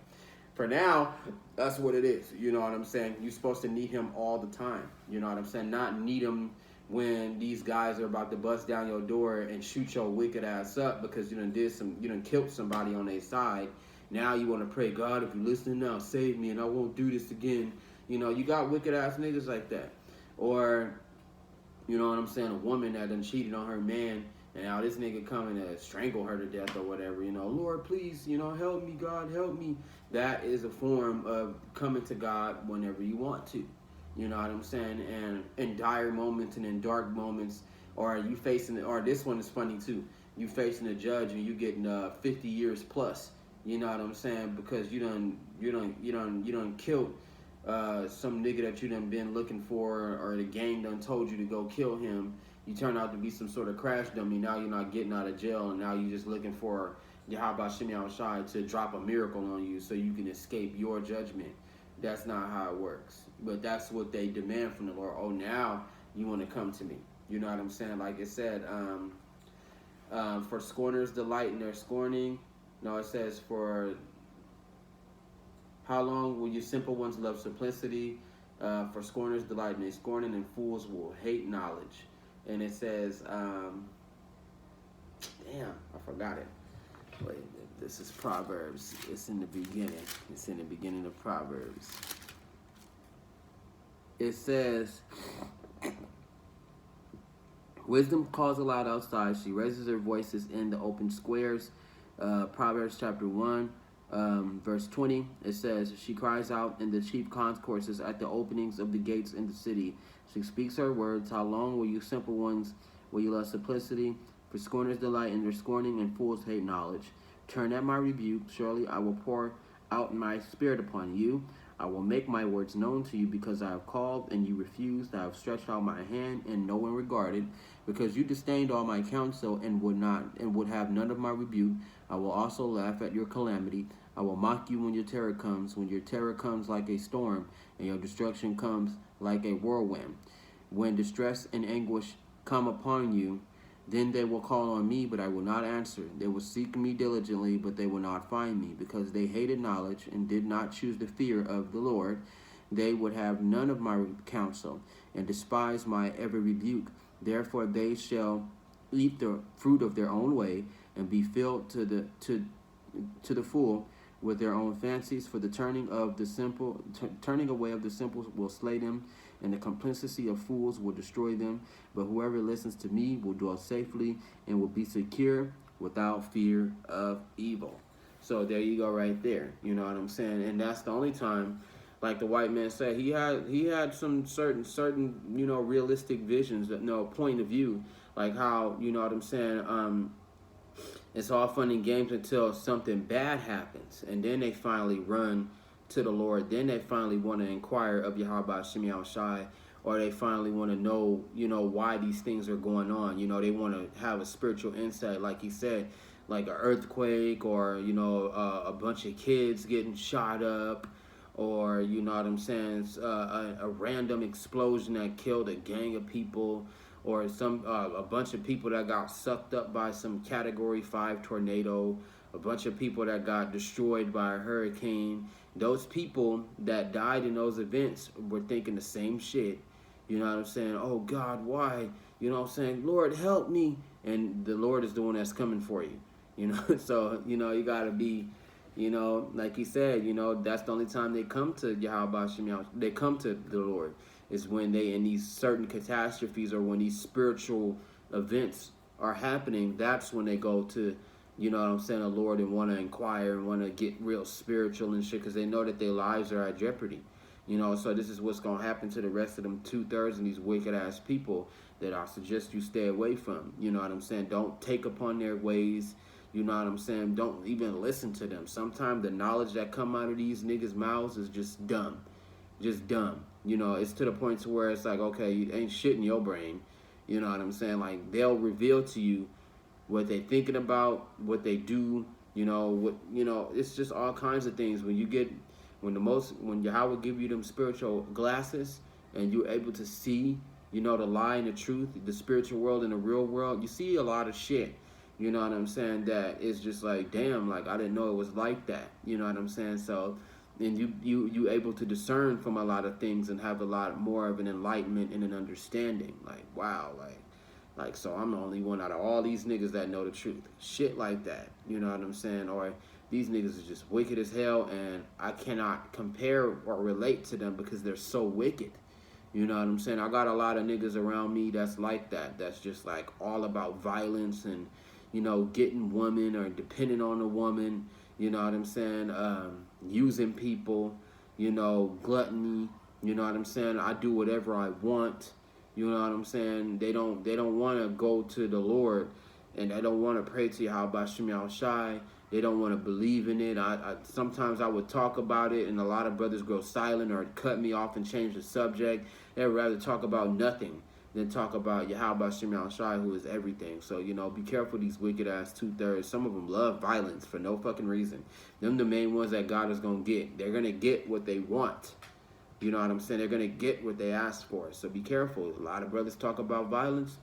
For now, that's what it is. You know what I'm saying? You're supposed to need him all the time. You know what I'm saying? Not need him when these guys are about to bust down your door and shoot your wicked ass up because you done killed somebody on their side. Now you want to pray, God, if you're listening now, save me and I won't do this again. You know, you got wicked ass niggas like that. Or, you know what I'm saying, a woman that done cheated on her man, and now this nigga coming to strangle her to death or whatever, you know, Lord, please, you know, help me, God, help me. That is a form of coming to God whenever you want to. You know what I'm saying? And in dire moments and in dark moments, or you facing, or this one is funny too, you facing a judge and you getting 50 years plus. You know what I'm saying? Because you done killed some nigga that you done been looking for, or the gang done told you to go kill him. You turn out to be some sort of crash dummy. Now you're not getting out of jail, and now you're just looking for Yahweh Shem Shai to drop a miracle on you so you can escape your judgment. That's not how it works. But that's what they demand from the Lord. Oh, now you want to come to me. You know what I'm saying? Like it said, for scorners delight in their scorning. No, it says for how long will you simple ones love simplicity? For scorners delight in their scorning, and fools will hate knowledge. And it says, damn, I forgot it. Wait, this is Proverbs. It's in the beginning. It's in the beginning of Proverbs. It says, wisdom calls aloud outside. She raises her voices in the open squares. Proverbs chapter 1, verse 20. It says, she cries out in the chief concourses at the openings of the gates in the city. She speaks her words. How long will you simple ones, will you love simplicity? For scorners delight in their scorning, and fools hate knowledge. Turn at my rebuke. Surely I will pour out my spirit upon you. I will make my words known to you, because I have called and you refused. I have stretched out my hand and no one regarded, because you disdained all my counsel and would have none of my rebuke. I will also laugh at your calamity. I will mock you when your terror comes like a storm, and your destruction comes like a whirlwind. When distress and anguish come upon you, then they will call on me, but I will not answer. They will seek me diligently, but they will not find me, because they hated knowledge and did not choose the fear of the Lord. They would have none of my counsel, and despise my every rebuke. Therefore they shall eat the fruit of their own way, and be filled to the full with their own fancies. For the turning away of the simple will slay them, and the complicity of fools will destroy them. But whoever listens to me will dwell safely and will be secure without fear of evil. So there you go, right there. You know what I'm saying? And that's the only time, like the white man said, he had some certain realistic visions, point of view, like how, you know what I'm saying, it's all fun and games until something bad happens, and then they finally run to the Lord. Then they finally want to inquire of Yahweh Shem Shai, or they finally want to know, why these things are going on. They want to have a spiritual insight, like he said, like an earthquake, or a bunch of kids getting shot up, or you know what I'm saying, a random explosion that killed a gang of people, or a bunch of people that got sucked up by some Category 5 tornado, a bunch of people that got destroyed by a hurricane. Those people that died in those events were thinking the same shit. You know what I'm saying? Oh God, why? You know what I'm saying? Lord, help me. And the Lord is the one that's coming for you. So, you gotta be, like he said, that's the only time they come to Yahweh Shem. They come to the Lord is when they in these certain catastrophes, or when these spiritual events are happening. That's when they go to, the Lord, and want to inquire and want to get real spiritual and shit, because they know that their lives are at jeopardy. So this is what's going to happen to the rest of them 2/3 of these wicked ass people that I suggest you stay away from. You know what I'm saying? Don't take upon their ways. You know what I'm saying? Don't even listen to them. Sometimes the knowledge that come out of these niggas' mouths is just dumb. Just dumb. It's to the point to where it's like, okay, you ain't shit in your brain. You know what I'm saying? Like, they'll reveal to you what they thinking about, what they do, it's just all kinds of things. When Yahweh give you them spiritual glasses, and you're able to see, the lie and the truth, the spiritual world and the real world, you see a lot of shit. You know what I'm saying? That is just like, damn, like I didn't know it was like that. You know what I'm saying? So, and you able to discern from a lot of things and have a lot more of an enlightenment and an understanding. Like, wow, like so I'm the only one out of all these niggas that know the truth. Shit like that. You know what I'm saying? Or these niggas are just wicked as hell, and I cannot compare or relate to them because they're so wicked. You know what I'm saying? I got a lot of niggas around me that's like that. That's just like all about violence and, getting women or depending on a woman. You know what I'm saying? Using people, gluttony. You know what I'm saying? I do whatever I want. You know what I'm saying? They don't want to go to the Lord, and they don't want to pray to Yahweh Shem Shai. They don't want to believe in it. Sometimes I would talk about it, and a lot of brothers grow silent or cut me off and change the subject. They'd rather talk about nothing than talk about Yahweh Shem Shai, who is everything. So, be careful these wicked ass 2/3. Some of them love violence for no fucking reason. Them the main ones that God is going to get. They're going to get what they want. You know what I'm saying? They're going to get what they ask for. So be careful. A lot of brothers talk about violence.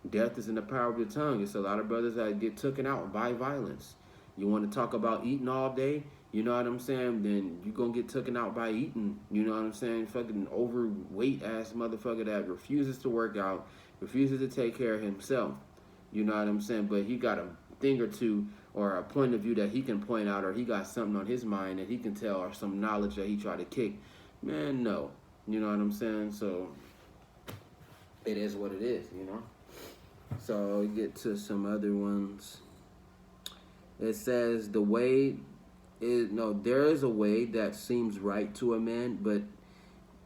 Death is in the power of the tongue. It's a lot of brothers that get taken out by violence. You want to talk about eating all day? You know what I'm saying? Then you're going to get taken out by eating. You know what I'm saying? Fucking overweight ass motherfucker that refuses to work out, refuses to take care of himself. You know what I'm saying? But he got a thing or two or a point of view that he can point out, or he got something on his mind that he can tell, or some knowledge that he tried to kick. Man, no. You know what I'm saying? So it is what it is, you know? So we get to some other ones. It says there is a way that seems right to a man, but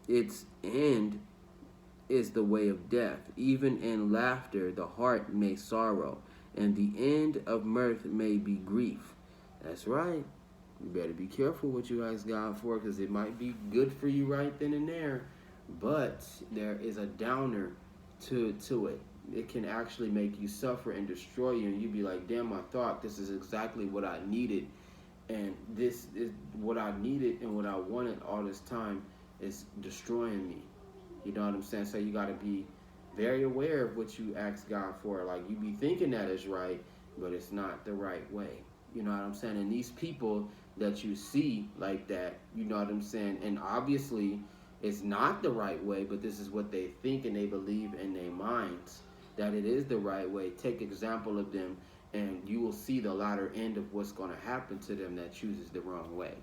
its end is the way of death. Even in laughter, the heart may sorrow, and the end of mirth may be grief. That's right. You better be careful what you ask God for, because it might be good for you right then and there, but there is a downer to it. It can actually make you suffer and destroy you, and you be like, damn, I thought this is exactly what I needed, and this is what I needed and what I wanted all this time is destroying me. You know what I'm saying? So you got to be very aware of what you ask God for. Like, you be thinking that is right, but it's not the right way. You know what I'm saying? And these people that you see like that, you know what I'm saying? And obviously, it's not the right way, but this is what they think and they believe in their minds, that it is the right way. Take example of them, and you will see the latter end of what's going to happen to them that chooses the wrong way.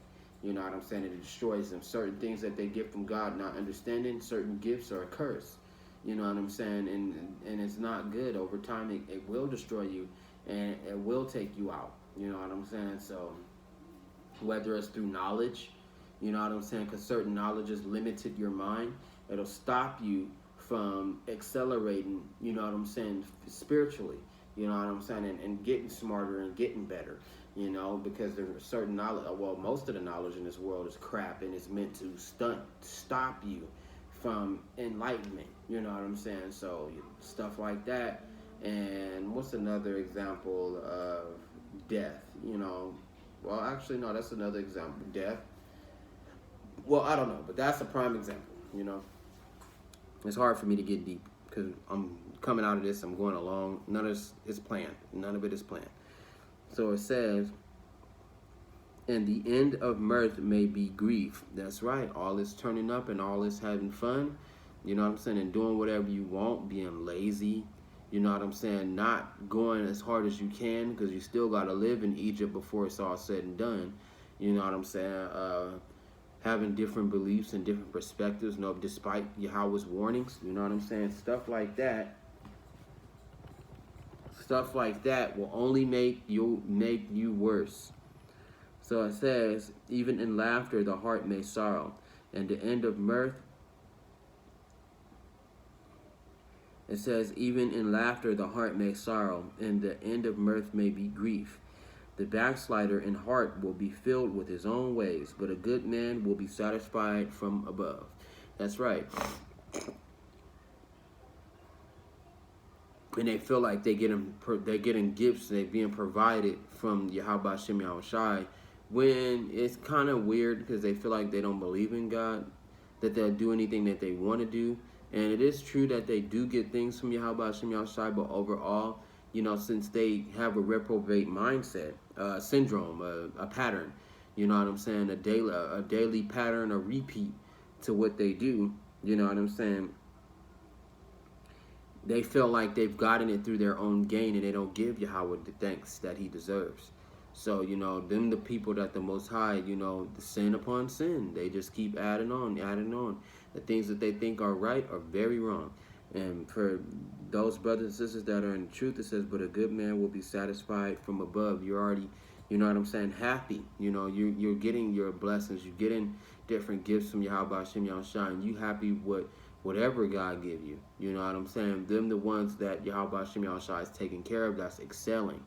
You know what I'm saying? It destroys them. Certain things that they get from God, not understanding, certain gifts are a curse. You know what I'm saying? And it's not good. Over time, it will destroy you, and it will take you out. You know what I'm saying? So whether it's through knowledge, you know what I'm saying? Because certain knowledge has limited your mind. It'll stop you from accelerating, you know what I'm saying, spiritually. You know what I'm saying? And getting smarter and getting better. You know, because there's certain knowledge, well, most of the knowledge in this world is crap, and it's meant to stop you from enlightenment. You know what I'm saying? So stuff like that. And what's another example of death? You know, well, actually, no, that's another example. Death. Well, I don't know, but that's a prime example. You know, it's hard for me to get deep because I'm coming out of this. I'm going along. None of this is planned. None of it is planned. So it says, and the end of mirth may be grief. That's right. All is turning up and all is having fun. You know what I'm saying? And doing whatever you want, being lazy. You know what I'm saying? Not going as hard as you can, because you still got to live in Egypt before it's all said and done. You know what I'm saying? Having different beliefs and different perspectives, despite Yahweh's warnings. You know what I'm saying? Stuff like that will only make you worse. So it says, even in laughter the heart may sorrow, and the end of mirth. It says, even in laughter the heart may sorrow, and the end of mirth may be grief. The backslider in heart will be filled with his own ways, but a good man will be satisfied from above. That's right. And they feel like they're getting gifts, they're being provided from Yahweh Shem Yahushai, when it's kind of weird because they feel like they don't believe in God, that they'll do anything that they want to do. And it is true that they do get things from Yahweh Shem Yahushai, but overall, you know, since they have a reprobate mindset, syndrome, a pattern, you know what I'm saying, a daily pattern, a repeat to what they do, you know what I'm saying, they feel like they've gotten it through their own gain, and they don't give Yahweh the thanks that he deserves. So, you know, them the people that the Most High, you know, sin upon sin. They just keep adding on. The things that they think are right are very wrong. And for those brothers and sisters that are in the truth, it says, but a good man will be satisfied from above. You're already, you know what I'm saying, happy. You know, you're getting your blessings. You're getting different gifts from Yahweh Shem Yahushai, and you happy with whatever God give you. You know what I'm saying? Them the ones that Yahweh Shem Yahushai is taking care of, that's excelling.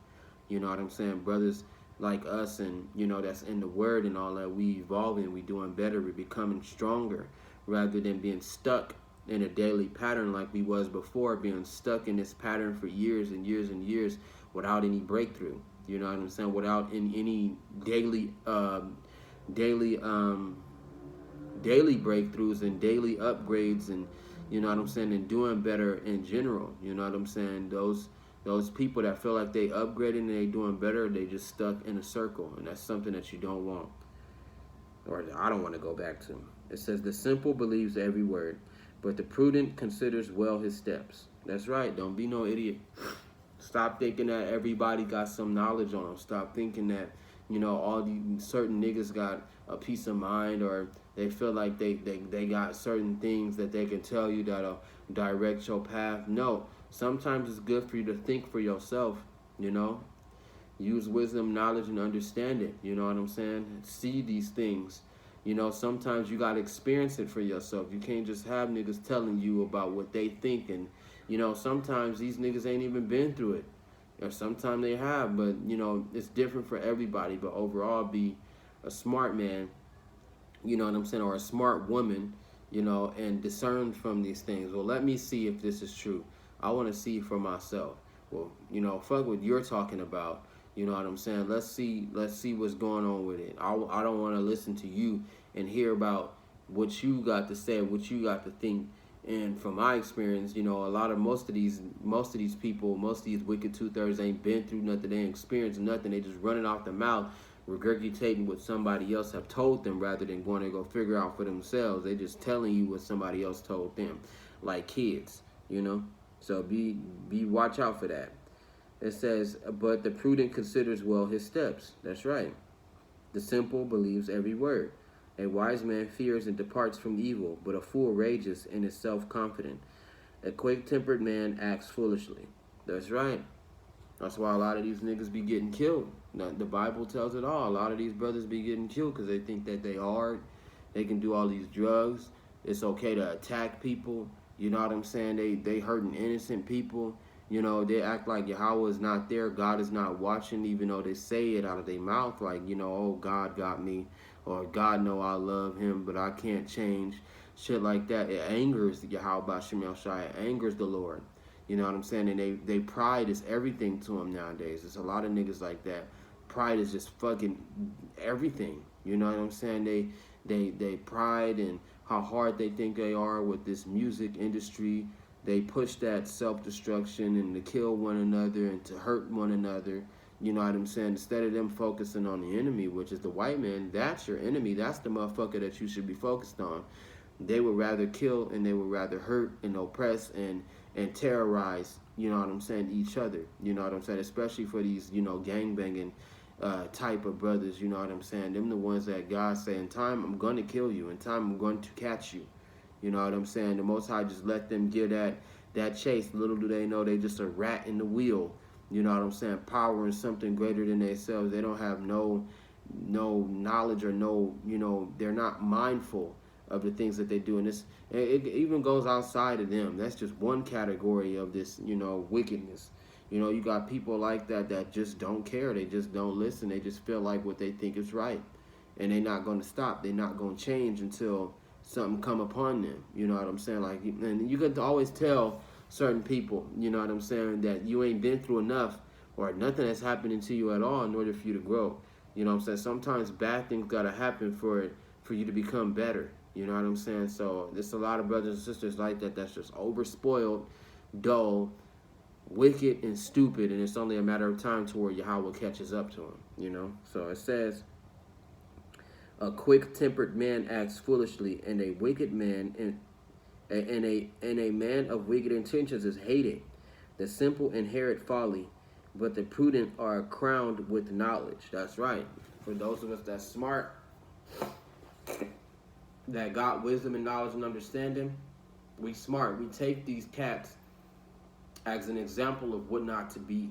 You know what I'm saying? Brothers like us, and, you know, that's in the word and all that, we evolving, we doing better, we becoming stronger, rather than being stuck in a daily pattern like we was before, being stuck in this pattern for years and years and years without any breakthrough. You know what I'm saying? Without any daily daily breakthroughs and daily upgrades, and you know what I'm saying, and doing better in general. You know what I'm saying? Those people that feel like they upgrading and they doing better, they just stuck in a circle, and that's something that you don't want, or I don't want to go back to. It says the simple believes every word, but the prudent considers well his steps. That's right. Don't be no idiot. Stop thinking that everybody got some knowledge on them. Stop thinking that, you know, all these certain niggas got a peace of mind, or they feel like they got certain things that they can tell you that'll direct your path. No. Sometimes it's good for you to think for yourself, you know. Use wisdom, knowledge, and understanding. You know what I'm saying? See these things. You know, sometimes you got to experience it for yourself. You can't just have niggas telling you about what they think. And, you know, sometimes these niggas ain't even been through it. Or sometimes they have, but, you know, it's different for everybody. But overall, be a smart man, you know what I'm saying, or a smart woman, you know, and discern from these things. Well, let me see if this is true. I want to see for myself. Well, you know, fuck what you're talking about. You know what I'm saying? Let's see what's going on with it. I don't want to listen to you and hear about what you got to say, what you got to think. And from my experience, you know, most of these people, most of these wicked 2/3 ain't been through nothing. They ain't experienced nothing. They just running off the mouth, regurgitating what somebody else have told them rather than going to go figure out for themselves. They just telling you what somebody else told them, like kids, you know. So watch out for that. It says, but the prudent considers well his steps. That's right. The simple believes every word. A wise man fears and departs from evil, but a fool rages and is self-confident. A quick-tempered man acts foolishly. That's right. That's why a lot of these niggas be getting killed. Now, the Bible tells it all. A lot of these brothers be getting killed because they think that they hard. They can do all these drugs. It's okay to attack people. You know what I'm saying? They hurting innocent people. You know, they act like Yahweh is not there. God is not watching, even though they say it out of their mouth. Like, you know, oh, God got me. Or God know I love him, but I can't change. Shit like that. It angers Yahweh Bashim Shai. It angers the Lord. You know what I'm saying? And they pride is everything to them nowadays. There's a lot of niggas like that. Pride is just fucking everything. You know what I'm saying? They pride in how hard they think they are with this music industry. They push that self-destruction and to kill one another and to hurt one another. You know what I'm saying? Instead of them focusing on the enemy, which is the white man, that's your enemy. That's the motherfucker that you should be focused on. They would rather kill and they would rather hurt and oppress and terrorize, you know what I'm saying, each other. You know what I'm saying? Especially for these, you know, gangbanging type of brothers, you know what I'm saying? Them the ones that God say, in time I'm going to kill you. In time I'm going to catch you. You know what I'm saying? The Most High just let them get that chase. Little do they know they just a rat in the wheel. You know what I'm saying? Powering something greater than themselves. They don't have no knowledge or no, you know, they're not mindful of the things that they do. And it even goes outside of them. That's just one category of this, you know, wickedness. You know, you got people like that just don't care. They just don't listen. They just feel like what they think is right. And they're not going to stop. They're not going to change until something come upon them. You know what I'm saying? Like, and you can always tell certain people, you know what I'm saying, that you ain't been through enough or nothing that's happening to you at all in order for you to grow. You know what I'm saying? Sometimes bad things got to happen for you to become better. You know what I'm saying? So there's a lot of brothers and sisters like that that's just overspoiled, dull, wicked, and stupid, and it's only a matter of time to where Yahweh catches up to them, you know? So it says, a quick-tempered man acts foolishly, and a wicked man and a man of wicked intentions is hated. The simple inherit folly, but the prudent are crowned with knowledge. That's right. For those of us that's smart, that got wisdom and knowledge and understanding, we smart. We take these cats as an example of what not to be.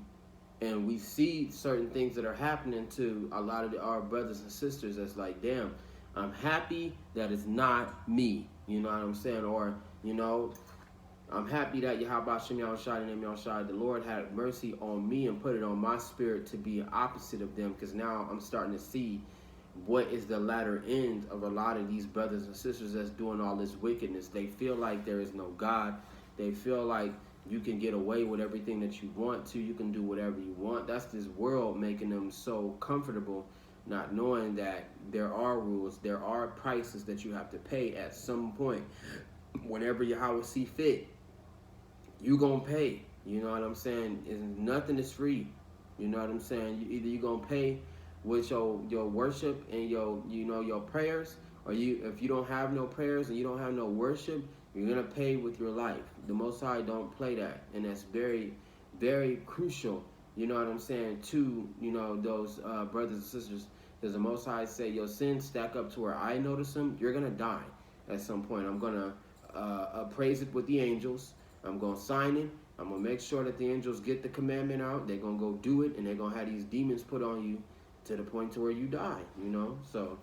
And we see certain things that are happening to a lot of our brothers and sisters that's like, damn, I'm happy that it's not me. You know what I'm saying? Or, you know, I'm happy that Yahweh Shem Yahushai and Yahushai, the Lord had mercy on me and put it on my spirit to be opposite of them, because now I'm starting to see what is the latter end of a lot of these brothers and sisters that's doing all this wickedness. They feel like there is no God. They feel like you can get away with everything that you want to. You can do whatever you want. That's this world making them so comfortable not knowing that there are rules, there are prices that you have to pay at some point. Whenever Yahweh see fit, you gonna pay. You know what I'm saying? Nothing is free. You know what I'm saying? Either you gonna pay with your worship and your prayers, or if you don't have no prayers and you don't have no worship, you're gonna pay with your life. The Most High don't play that, and that's very, very crucial. You know what I'm saying? To those brothers and sisters, because the Most High say your sins stack up to where I notice them. You're gonna die at some point. I'm gonna praise it with the angels. I'm gonna sign it. I'm gonna make sure that the angels get the commandment out. They're gonna go do it, and they're gonna have these demons put on you to the point to where you die. So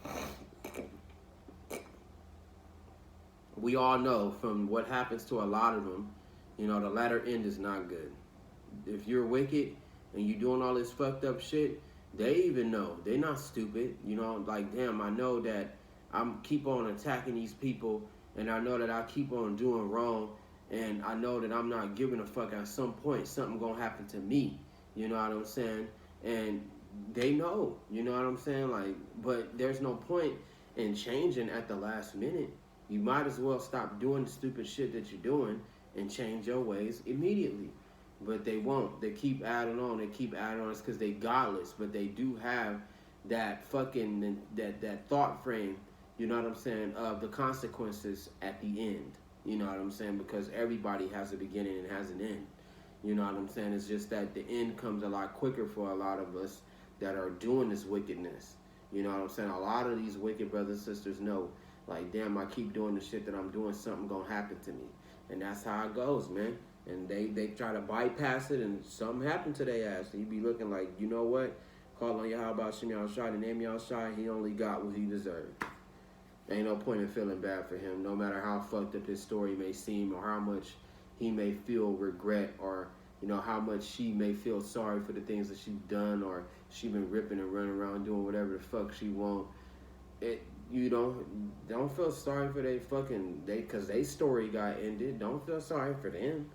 we all know from what happens to a lot of them, the latter end is not good. If you're wicked and you're doing all this fucked up shit, they even know. They're not stupid. Like, damn, I know that I'm keep on attacking these people, and I know that I keep on doing wrong, and I know that I'm not giving a fuck. At some point, something gonna happen to me. You know what I'm saying? And they know. You know what I'm saying? Like, but there's no point in changing at the last minute. You might as well stop doing the stupid shit that you're doing and change your ways immediately. But they won't. They keep adding on. They keep adding on. It's because they godless. But they do have that fucking that thought frame. You know what I'm saying? Of the consequences at the end. You know what I'm saying? Because everybody has a beginning and has an end. You know what I'm saying? It's just that the end comes a lot quicker for a lot of us that are doing this wickedness. You know what I'm saying? A lot of these wicked brothers and sisters know, like, damn, I keep doing the shit that I'm doing, something gonna happen to me. And that's how it goes, man. And they try to bypass it, and something happened to their ass. And you be looking like, you know what? Call on Yahweh Shem Yahushai, the name Yahushai, he only got what he deserved. Ain't no point in feeling bad for him, no matter how fucked up his story may seem, or how much he may feel regret, or how much she may feel sorry for the things that she's done, or she been ripping and running around doing whatever the fuck she want. You don't feel sorry for because they story got ended. Don't feel sorry for them.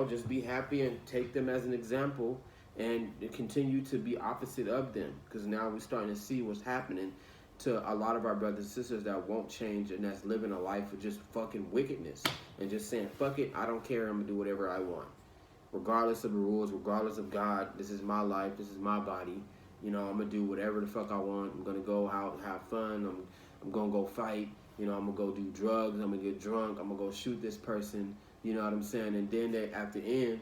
Just be happy and take them as an example and continue to be opposite of them, because now we're starting to see what's happening to a lot of our brothers and sisters that won't change, and that's living a life of just fucking wickedness and just saying, fuck it, I don't care, I'm gonna do whatever I want. Regardless of the rules, regardless of God, this is my life, this is my body. I'm gonna do whatever the fuck I want. I'm gonna go out, have fun, I'm gonna go fight, I'm gonna go do drugs, I'm gonna get drunk, I'm gonna go shoot this person, you know what I'm saying? And then at the end,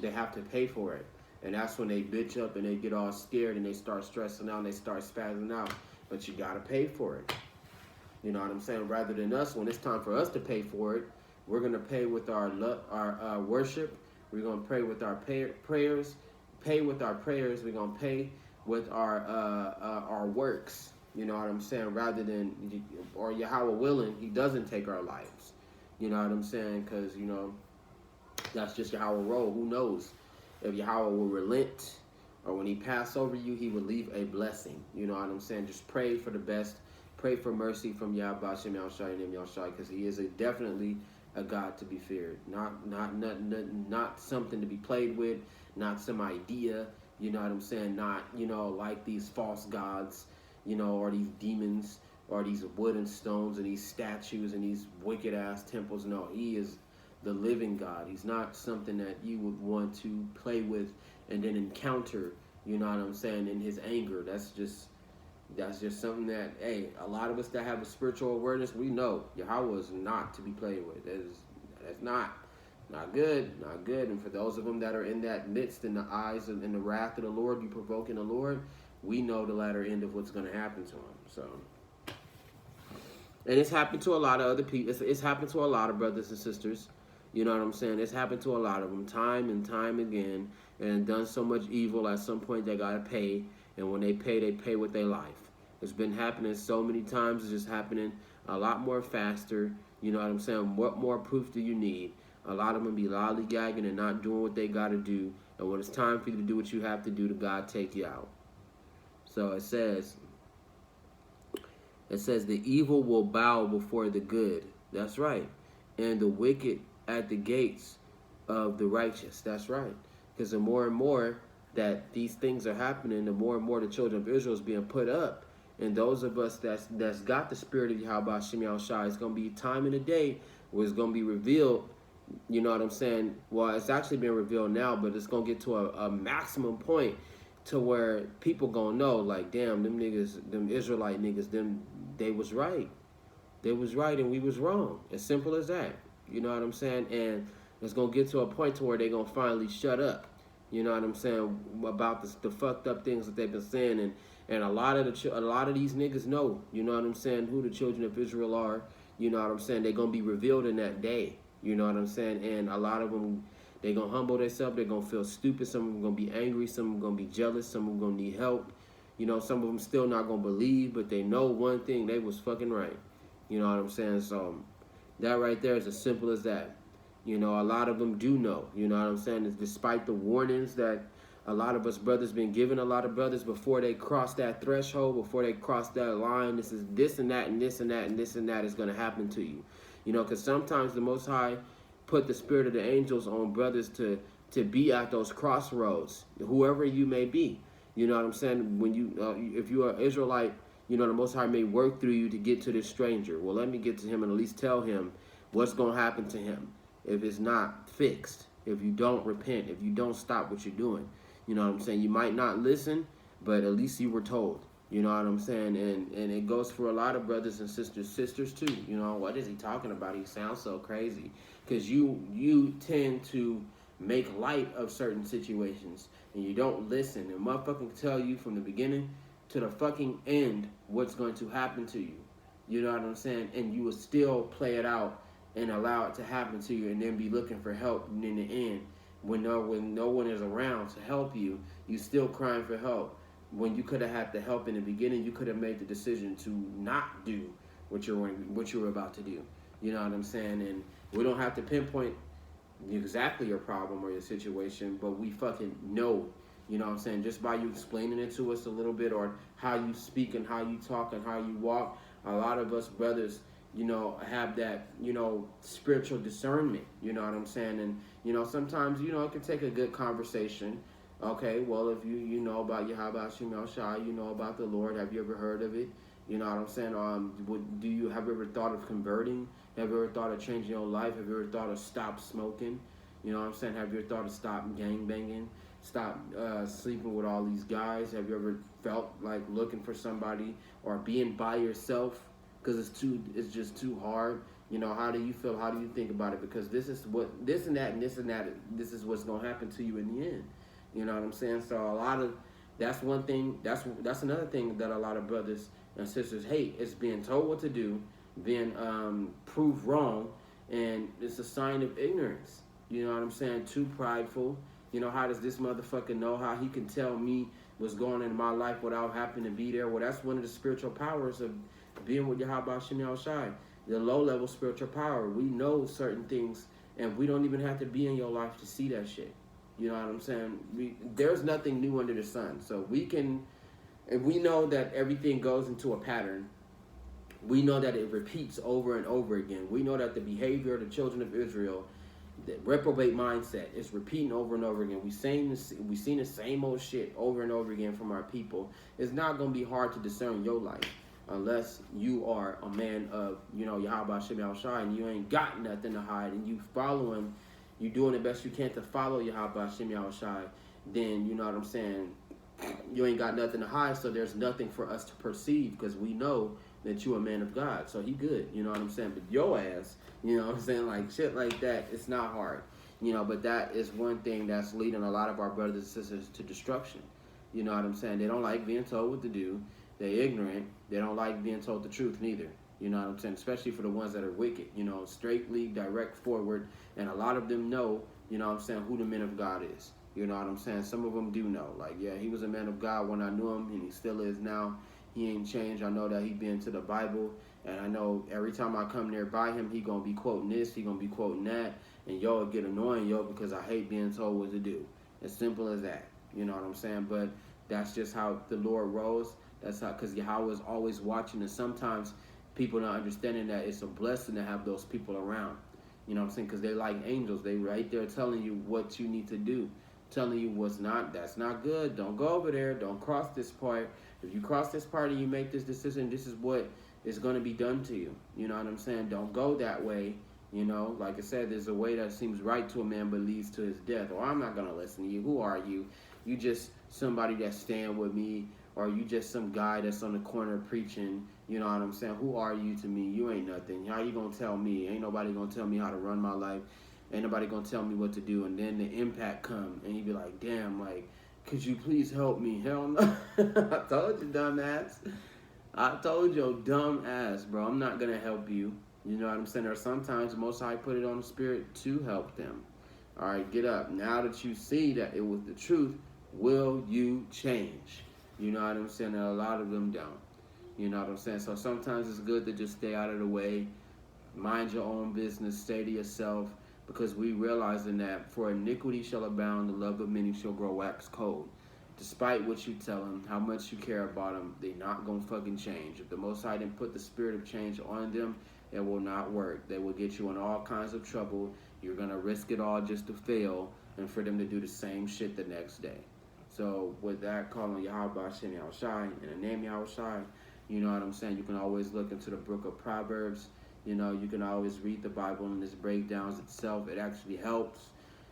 they have to pay for it. And that's when they bitch up and they get all scared and they start stressing out and they start spazzing out. But you gotta pay for it. You know what I'm saying? Rather than us, when it's time for us to pay for it, we're gonna pay with our worship. We're gonna pray with our prayers. Pay with our prayers. We're gonna pay with our works. You know what I'm saying? Rather than, or Yahweh willing, he doesn't take our lives. You know what I'm saying? Because that's just Yahweh role. Who knows if Yahweh will relent, or when he pass over you, he will leave a blessing. You know what I'm saying? Just pray for the best. Pray for mercy from Yahweh Shem Yahushai and Yahushai, because he is definitely a God to be feared. Not something to be played with. Not some idea. You know what I'm saying? Not like these false gods. Or these demons, or these wooden stones, and these statues, and these wicked ass temples. No, he is the living God. He's not something that you would want to play with and then encounter, you know what I'm saying, in his anger. That's just something that, hey, a lot of us that have a spiritual awareness, we know Yahweh is not to be played with. That's not good. And for those of them that are in that midst, in the eyes and in the wrath of the Lord, you provoking the Lord, we know the latter end of what's going to happen to him. So, and it's happened to a lot of other people. It's happened to a lot of brothers and sisters. You know what I'm saying? It's happened to a lot of them time and time again, and done so much evil. At some point, they got to pay, and when they pay with their life. It's been happening so many times. It's just happening a lot more faster. You know what I'm saying? What more proof do you need? A lot of them be lollygagging and not doing what they got to do, and when it's time for you to do what you have to do, to God take you out. So it says the evil will bow before the good. That's right. And the wicked at the gates of the righteous. That's right. Because the more and more that these things are happening, the more and more the children of Israel is being put up. And those of us that's got the spirit of Yahweh Shem Shai, it's going to be time in the day where it's going to be revealed. You know what I'm saying? Well, it's actually been revealed now, but it's going to get to a maximum point to where people going to know, like, damn, them niggas, them Israelite niggas, they was right. They was right and we was wrong. As simple as that. You know what I'm saying? And it's going to get to a point to where they're going to finally shut up. You know what I'm saying? About the fucked up things that they've been saying. And a lot of these niggas know, you know what I'm saying, who the children of Israel are. You know what I'm saying? They're going to be revealed in that day. You know what I'm saying? And a lot of them, they're going to humble themselves. They're going to feel stupid. Some of them going to be angry. Some of them going to be jealous. Some of them going to need help. You know, some of them still not going to believe, but they know one thing. They was fucking right. You know what I'm saying? So that right there is as simple as that. You know, a lot of them do know. You know what I'm saying? It's despite the warnings that a lot of us brothers been giving a lot of brothers before they cross that threshold, before they cross that line. This is this and that and this and that and this and that is going to happen to you. You know, because sometimes the Most High put the spirit of the angels on brothers to be at those crossroads, whoever you may be. You know what I'm saying? When you, if you are Israelite, you know, the Most High may work through you to get to this stranger. Well, let me get to him and at least tell him what's going to happen to him if it's not fixed, if you don't repent, if you don't stop what you're doing. You know what I'm saying? You might not listen, but at least you were told. You know what I'm saying? And it goes for a lot of brothers and sisters too. You know, what is he talking about? He sounds so crazy. Because you tend to make light of certain situations and you don't listen. And motherfucking tell you from the beginning to the fucking end what's going to happen to you. You know what I'm saying? And you will still play it out and allow it to happen to you and then be looking for help. And in the end, when no one is around to help you, you still crying for help. When you could have had the help in the beginning, you could have made the decision to not do what you were about to do. You know what I'm saying? And we don't have to pinpoint exactly your problem or your situation, but we fucking know. You know what I'm saying? Just by you explaining it to us a little bit, or how you speak and how you talk and how you walk, a lot of us brothers, you know, have that, you know, spiritual discernment. You know what I'm saying? And, you know, sometimes, you know, it can take a good conversation. Okay, well, if you know about Yahweh Shem Shai, you know about the Lord. Have you ever heard of it? You know what I'm saying? Have you ever thought of converting? Have you ever thought of changing your life? Have you ever thought of stop smoking? You know what I'm saying? Have you ever thought of stop gang banging? Stop sleeping with all these guys? Have you ever felt like looking for somebody or being by yourself because it's just too hard? You know, how do you feel? How do you think about it? Because this is what's gonna happen to you in the end. You know what I'm saying? So that's one thing. That's another thing that a lot of brothers and sisters hate. It's being told what to do, being proved wrong, and it's a sign of ignorance. You know what I'm saying? Too prideful. You know, how does this motherfucker know how he can tell me what's going on in my life without having to be there? Well, that's one of the spiritual powers of being with Yahweh Shem Shai. The low-level spiritual power. We know certain things, and we don't even have to be in your life to see that shit. You know what I'm saying? There's nothing new under the sun. So if we know that everything goes into a pattern. We know that it repeats over and over again. We know that the behavior of the children of Israel, the reprobate mindset, is repeating over and over again. We've seen the same old shit over and over again from our people. It's not going to be hard to discern your life unless you are a man of, you know, Yahweh Shem Shai, and you ain't got nothing to hide, and you doing the best you can to follow Yahweh Shem Shai. Then, you know what I'm saying, you ain't got nothing to hide, so there's nothing for us to perceive because we know that you a man of God. So he good, you know what I'm saying? But your ass, you know what I'm saying, like shit like that, it's not hard. You know, but that is one thing that's leading a lot of our brothers and sisters to destruction. You know what I'm saying? They don't like being told what to do. They're ignorant. They don't like being told the truth neither. You know what I'm saying? Especially for the ones that are wicked, you know, straightly, direct, forward. And a lot of them know, you know what I'm saying, who the men of God is. You know what I'm saying? Some of them do know. Like, yeah, he was a man of God when I knew him, and he still is now. He ain't changed. I know that he been to the Bible, and I know every time I come nearby him, he gonna be quoting this, he gonna be quoting that, and yo, it get annoying, yo, because I hate being told what to do. As simple as that. You know what I'm saying? But that's just how the Lord rolls. That's how, because Yahweh is always watching, and sometimes people not understanding that it's a blessing to have those people around. You know what I'm saying? Because they like angels. They right there telling you what you need to do. telling you that's not good. Don't go over there. Don't cross this part. If you cross this part and you make this decision, this is what is going to be done to you. You know what I'm saying? Don't go that way. You know, like I said, there's a way that seems right to a man but leads to his death. Or I'm not going to listen to you. Who are you? You just somebody that's staying with me, or you just some guy that's on the corner preaching. You know what I'm saying? Who are you to me? You ain't nothing. How you going to tell me? Ain't nobody going to tell me how to run my life. Ain't nobody going to tell me what to do. And then the impact come, and you be like, damn, like, could you please help me? Hell no. I told you, dumbass. I told your dumb ass, bro, I'm not going to help you. You know what I'm saying? Or sometimes Most High put it on the spirit to help them. All right, get up. Now that you see that it was the truth, will you change? You know what I'm saying? And a lot of them don't. You know what I'm saying? So sometimes it's good to just stay out of the way, mind your own business, stay to yourself, because we realizing that for iniquity shall abound, the love of many shall grow wax cold. Despite what you tell them, how much you care about them, they not going to fucking change. If the Most High didn't put the spirit of change on them, it will not work. They will get you in all kinds of trouble. You're going to risk it all just to fail and for them to do the same shit the next day. So with that, calling Yahweh Hashem Yahushai in the name Yahushai, you know what I'm saying? You can always look into the book of Proverbs. You know, you can always read the Bible and its breakdowns itself. It actually helps,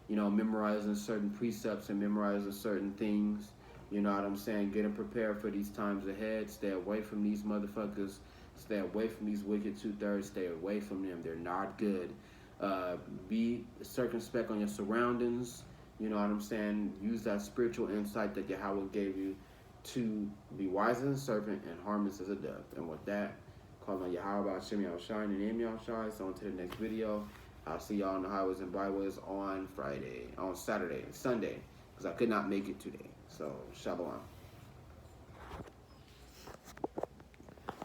you know, memorizing certain precepts and memorizing certain things. You know what I'm saying? Getting prepared for these times ahead. Stay away from these motherfuckers. Stay away from these wicked 2/3. Stay away from them. They're not good. Be circumspect on your surroundings. You know what I'm saying? Use that spiritual insight that Yahweh gave you to be wise as a serpent and harmless as a dove. And with that, call on Yahweh Hashem Yahushai and the name Yahushai. So on to the next video. I'll see y'all on the highways and byways on Saturday, Sunday, because I could not make it today. So, Shalom.